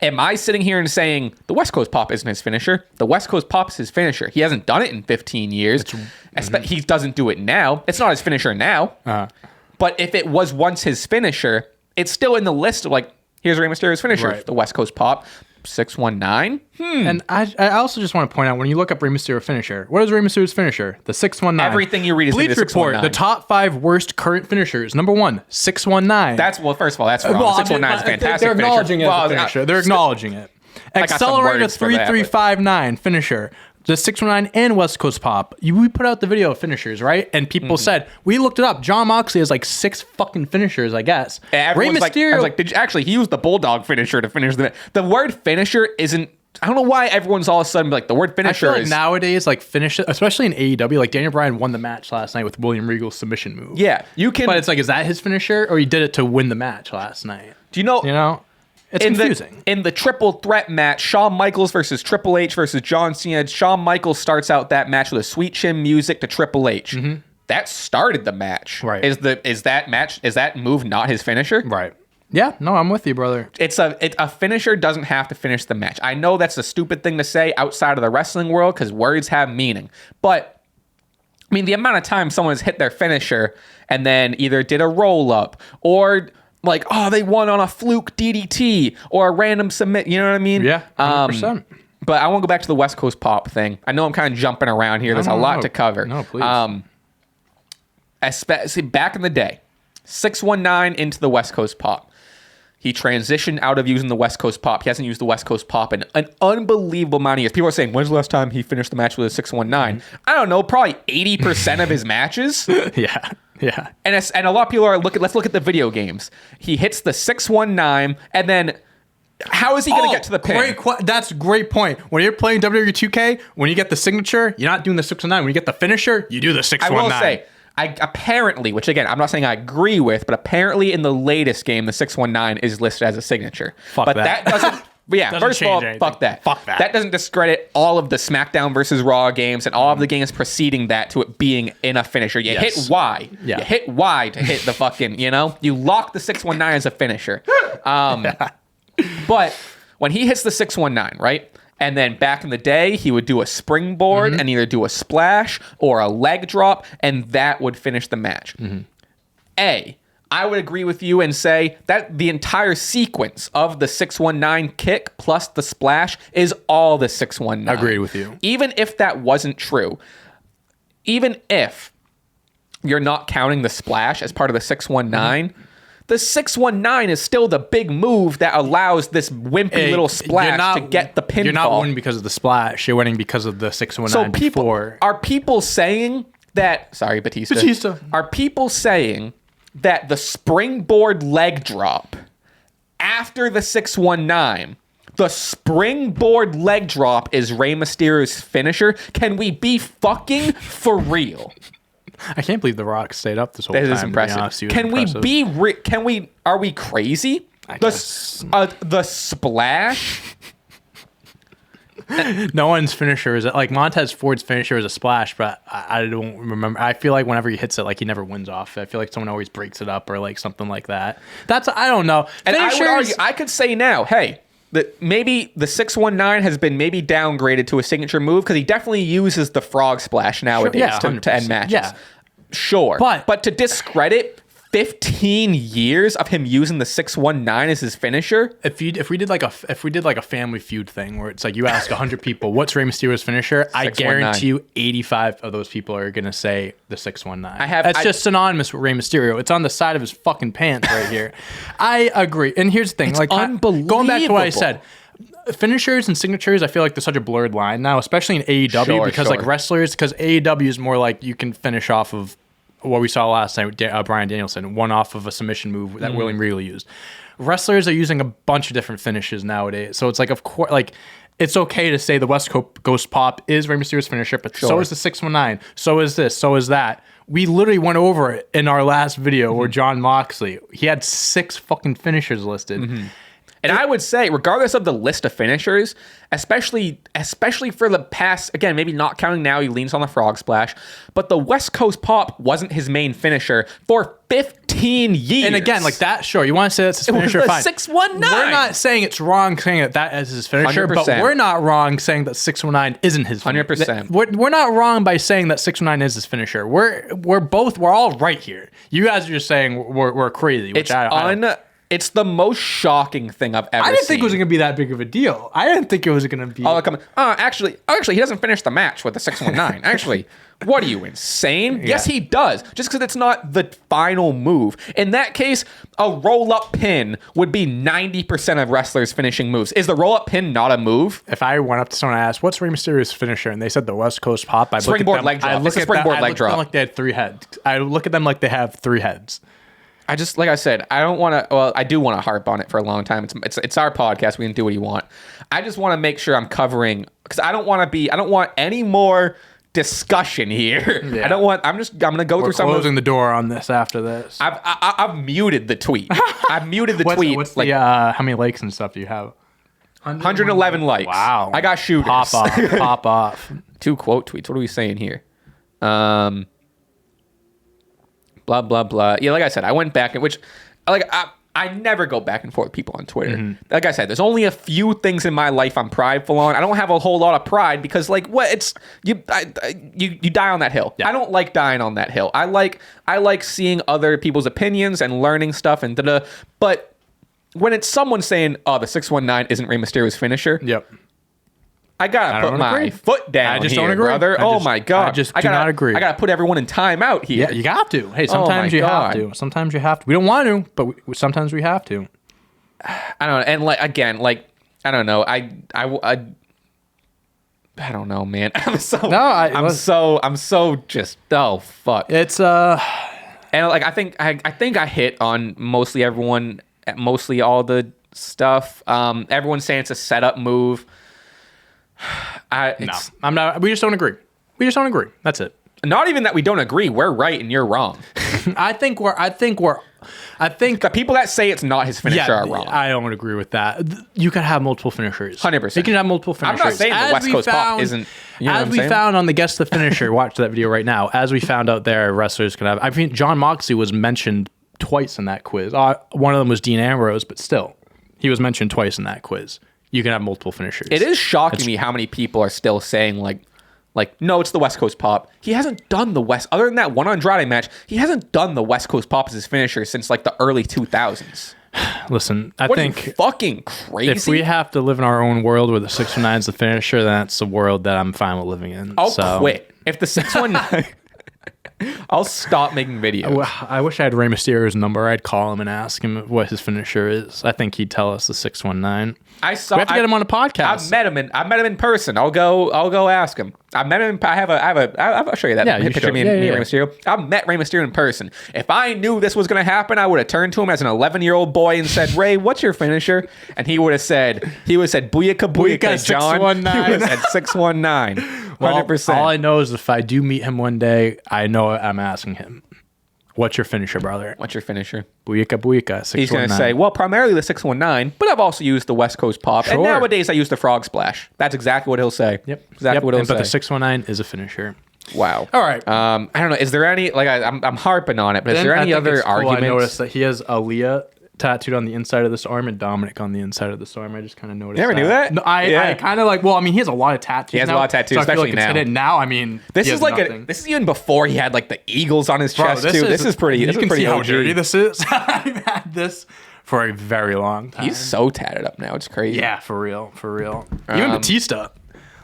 Am I sitting here and saying the West Coast Pop isn't his finisher? The West Coast Pop is his finisher. He hasn't done it in 15 years. He doesn't do it now. It's not his finisher now. But if it was once his finisher, it's still in the list of like, here's Rey Mysterio's finisher, Right. the West Coast Pop, 619. And I also just want to point out, when you look up Rey Mysterio finisher, what is Rey Mysterio's finisher? The 619. Everything you read is Bleach the Report, 619. the top 5 worst current finishers. Number 1, 619. First of all, that's wrong. 619 is a fantastic They're acknowledging finisher. it as a finisher. They're acknowledging it. got some Accelerator words for that, but- 3359 finisher. The 619 and West Coast Pop. We put out the video of finishers, right? And people said, we looked it up. John Moxley has like 6 fucking finishers, I guess. Rey Mysterio. I was like, he used the Bulldog finisher to finish the word finisher isn't, I don't know why everyone's all of a sudden like, the word I finisher feel like is. nowadays, like finish, especially in AEW, like Daniel Bryan won the match last night with William Regal's submission move. Yeah, you can. But it's like, is that his finisher, or he did it to win the match last night? Do you know? You know, it's confusing. In the triple threat match, Shawn Michaels versus Triple H versus John Cena, Shawn Michaels starts out that match with a sweet chin music to Triple H. That started the match. Right. Is that move not his finisher? Right. Yeah. No, I'm with you, brother. A finisher doesn't have to finish the match. I know that's a stupid thing to say outside of the wrestling world because words have meaning. But I mean, the amount of time someone has hit their finisher and then either did a roll up or like, oh, they won on a fluke DDT or a random submit. You know what I mean? Yeah. 100%. But I want to go back to the West Coast Pop thing. I know I'm kind of jumping around here. There's a lot to cover. No, please. Especially back in the day, 619 into the West Coast Pop. He transitioned out of using the West Coast Pop. He hasn't used the West Coast Pop in an unbelievable amount of years. People are saying, when's the last time he finished the match with a 619? I don't know, probably 80% of his matches. Yeah. Yeah. And a lot of people are let's look at the video games. He hits the 619, and then how is he going to get to the pin? That's a great point. When you're playing WWE 2K, when you get the signature, you're not doing the 619. When you get the finisher, you do the 619. I will say, apparently, which again, I'm not saying I agree with, but apparently in the latest game, the 619 is listed as a signature. But that doesn't. Yeah, Doesn't first of all, change anything. fuck that. Fuck that. That doesn't discredit all of the SmackDown versus Raw games and all of the games preceding that to it being in a finisher. You hit Y. Yeah. You hit Y to hit the fucking, you lock the 619 as a finisher. But when he hits the 619, right? And then back in the day, he would do a springboard and either do a splash or a leg drop, and that would finish the match. I would agree with you and say that the entire sequence of the 619 kick plus the splash is all the 619. Agreed with you. Even if that wasn't true, even if you're not counting the splash as part of the 619, the 619 is still the big move that allows this wimpy little splash to get the pinfall. You're not winning because of the splash. You're winning because of the 619 before. Are people saying that... Sorry, Batista. Are people saying that the springboard leg drop after the 619, the springboard leg drop is Rey Mysterio's finisher? Can we be fucking for real? I can't believe The Rock stayed up this whole time. That is impressive. Are we crazy? The splash? No one's finisher is like Montez Ford's finisher is a splash, but I don't remember. I feel like whenever he hits it, like he never wins off. I feel like someone always breaks it up or like something like that. I don't know. And I would argue, I could say now, hey, that maybe the 619 has been maybe downgraded to a signature move because he definitely uses the frog splash nowadays to end matches. Yeah. Sure. But to discredit 15 years of him using the 619 as his finisher. If we did like a Family Feud thing where it's like you ask 100 people what's Rey Mysterio's finisher, I guarantee you 85 of those people are gonna say the 619. That's just synonymous with Rey Mysterio. It's on the side of his fucking pants right here. I agree. And here's the thing, it's like unbelievable. Going back to what I said. Finishers and signatures, I feel like they're such a blurred line now, especially in AEW because like wrestlers, because AEW is more like you can finish off of what we saw last night with Bryan Danielson, one off of a submission move that William Regal used. wrestlers are using a bunch of different finishes nowadays. So it's like, of course, like it's okay to say the West Coast Pop is Rey Mysterio's finisher, but so is the 619. So is this. So is that. We literally went over it in our last video where John Moxley, he had 6 fucking finishers listed. And I would say, regardless of the list of finishers, especially for the past, again, maybe not counting now, he leans on the frog splash, but the West Coast Pop wasn't his main finisher for 15 years. And again, like that, sure, you want to say that's his finisher, it was fine. 619. We're not saying it's wrong saying that is his finisher, 100%. but we're not wrong saying that 619 isn't his finisher. 100%. We're not wrong by saying that 619 is his finisher. We're all right here. You guys are just saying we're crazy, which It's the most shocking thing I've ever seen. I didn't think it was going to be that big of a deal. I didn't think it was going to be. Actually, he doesn't finish the match with the 619. Actually, what are you, insane? Yeah. Yes, he does. Just because it's not the final move. In that case, a roll-up pin would be 90% of wrestlers' finishing moves. Is the roll-up pin not a move? If I went up to someone and asked, what's Rey Mysterio's finisher? And they said the West Coast Pop, I'd springboard leg drop. It's a springboard leg drop. Like they had 3 heads. I look at them like they have 3 heads. I just, like I said, I don't want to, well, I do want to harp on it for a long time. It's our podcast. We can do what you want. I just want to make sure I'm covering, because I don't want any more discussion here. Yeah. I'm going to go through some of closing the door on this after this. I've muted the tweet. I've muted the tweet. What's like, how many likes and stuff do you have? 111 likes. Wow. I got shooters. Pop off. 2 quote tweets. What are we saying here? Blah, blah, blah. Yeah, like I said, I went back, I never go back and forth with people on Twitter. Mm-hmm. Like I said, there's only a few things in my life I'm prideful on. I don't have a whole lot of pride because, like, what it's you die on that hill. Yeah. I don't like dying on that hill. I like seeing other people's opinions and learning stuff and da-da. But when it's someone saying, "Oh, the 619 isn't Rey Mysterio's finisher," yep. I gotta put my foot down. I just here, don't agree, brother. Oh my god! I just do not agree. I gotta put everyone in time out here. Yeah, you got to. Hey, sometimes you have to. Sometimes you have to. We don't want to, but sometimes we have to. I don't know. And like again, like I don't know. I don't know, man. I'm so just oh fuck. It's and like I think I hit on mostly everyone, mostly all the stuff. Everyone's saying it's a setup move. I'm not. We just don't agree. That's it. Not even that we don't agree. We're right and you're wrong. I think the people that say it's not his finisher are wrong. I don't agree with that. You can have multiple finishers. 100%. You can have multiple finishers. I'm not saying the West Coast Pop isn't. You know as we found on the Guess the Finisher, watch that video right now. As we found out there, wrestlers can have. I mean, John Moxley was mentioned twice in that quiz. One of them was Dean Ambrose, but still, he was mentioned twice in that quiz. You can have multiple finishers. It is shocking me how many people are still saying like, no, it's the West Coast Pop. He hasn't done the West, other than that one Andrade match, he hasn't done the West Coast Pop as his finisher since like the early 2000s. Listen, I think fucking crazy. If we have to live in our own world where the 619 is the finisher, then that's the world that I'm fine with living in. I'll quit. If the 619... I'll stop making videos. I wish I had Rey Mysterio's number. I'd call him and ask him what his finisher is. I think he'd tell us the 619. We have to get him on a podcast. I met him in person. I'll go ask him. I met him. I'll show you that picture of me and Rey Mysterio. I met Rey Mysterio in person. If I knew this was going to happen, I would have turned to him as an 11-year-old boy and said, "Ray, what's your finisher?" And he would have said, "Booyaka, booyaka, John." 619. He would have said 619. 100%. All I know is if I do meet him one day, I know I'm asking him, "What's your finisher, brother?" What's your finisher? Booyaka, booyaka, 619. He's going to say, well, primarily the 619, but I've also used the West Coast Pop. Sure. And nowadays I use the Frog Splash. That's exactly what he'll say. Yep. Exactly what he'll say. But the 619 is a finisher. Wow. All right. I don't know. Is there any, like, I'm harping on it, but is there any other arguments? I noticed that he has Aaliyah tattooed on the inside of this arm and Dominic on the inside of this arm. I just kind of noticed. You never knew that? No, I kind of like. Well, I mean, he has a lot of tattoos. He has a lot of tattoos, so especially I feel like now. It's now, I mean, this is like this is even before he had like the eagles on his chest too. This is pretty. This is pretty how OG. dirty this is. I've had this for a very long time. He's so tatted up now. It's crazy. Yeah, for real. Even Batista.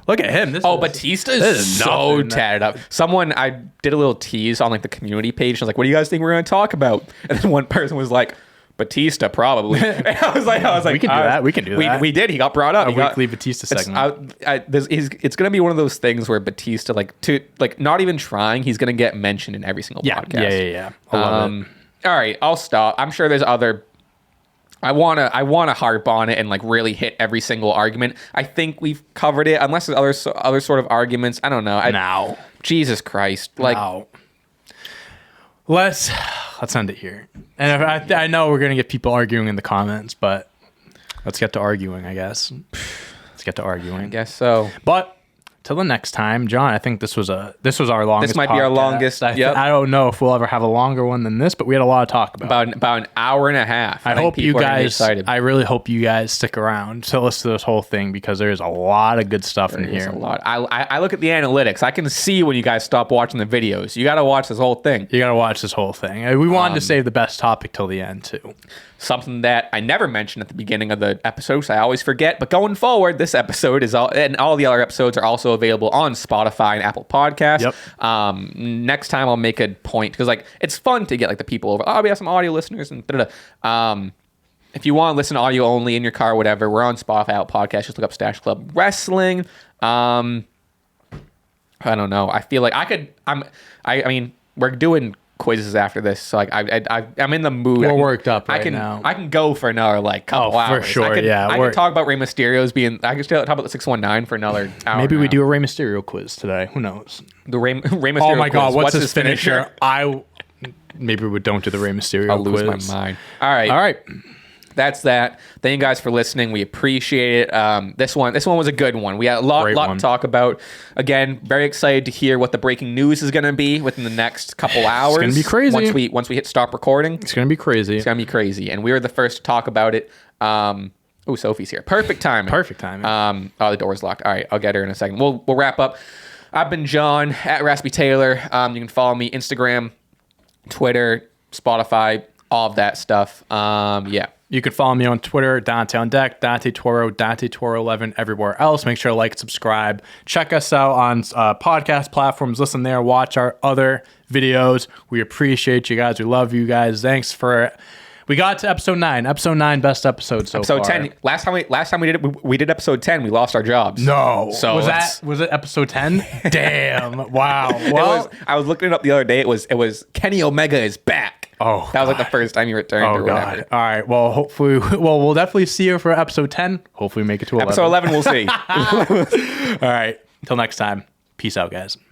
Look at him. Batista is so tatted up. I did a little tease on like the community page. I was like, "What do you guys think we're going to talk about?" And then one person was like, "Batista, probably." And I was like, we can do that. We can do that. We did. He got brought up. A weekly Batista segment. It's going to be one of those things where Batista, not even trying, he's going to get mentioned in every single podcast. Yeah. I love it. All right, I'll stop. I'm sure there's other I wanna harp on it and like really hit every single argument. I think we've covered it, unless there's other sort of arguments. I don't know. Now, Jesus Christ, like now. Let's end it here. And I know we're gonna get people arguing in the comments, but let's get to arguing. I guess. Let's get to arguing. I guess so. But till the next time, John, I think this was our longest. This might be our longest. I don't know if we'll ever have a longer one than this, but we had a lot to talk about. About an hour and a half. I hope you guys. I really hope you guys stick around to listen to this whole thing because there is a lot of good stuff in here. A lot. I look at the analytics. I can see when you guys stop watching the videos. You got to watch this whole thing. You got to watch this whole thing. We wanted to save the best topic till the end too. Something that I never mentioned at the beginning of the episode, so I always forget. But going forward, this episode and all the other episodes are also available on Spotify and Apple Podcasts. Yep. Next time I'll make a point because like it's fun to get like the people over. Oh, we have some audio listeners and da-da-da. If you want to listen to audio only in your car, whatever, we're on Spotify, Apple Podcasts. Just look up Stache Club Wrestling. I don't know. I feel like I could. I mean, we're doing quizzes after this, so like I'm in the mood. We're worked up now. I can go for another like couple hours. For sure. I can talk about Rey Mysterio's being. I can still talk about the 619 for another hour. Maybe we do a Rey Mysterio quiz today. Who knows? The Rey Mysterio. Oh my God! quiz. What's his finisher? Maybe we don't do the Rey Mysterio I'll quiz. lose my mind. All right. That's that. Thank you guys for listening. We appreciate it. This one was a good one. We had a lot to talk about. Again, very excited to hear what the breaking news is going to be within the next couple hours. It's going to be crazy. Once we hit stop recording. It's going to be crazy. It's going to be crazy. And we were the first to talk about it. Sophie's here. Perfect timing. Perfect timing. The door's locked. All right, I'll get her in a second. We'll wrap up. I've been John at Raspy Taylor. You can follow me Instagram, Twitter, Spotify, all of that stuff. Yeah. You can follow me on Twitter, Dante on Deck, Dante Toro, Dante Toro 11, everywhere else. Make sure to like, subscribe. Check us out on podcast platforms. Listen there. Watch our other videos. We appreciate you guys. We love you guys. Thanks for... We got to episode 9. Episode 9, best episode so far. Episode 10. Last time we did it, we did episode 10. We lost our jobs. No. So was it episode 10? Damn. Wow. Well, I was looking it up the other day. It was Kenny Omega is back. Oh, that was like the first time you returned. Oh, God. All right. Well, hopefully, we'll definitely see you for episode 10. Hopefully, make it to 11. Episode 11, we'll see. All right. Till next time. Peace out, guys.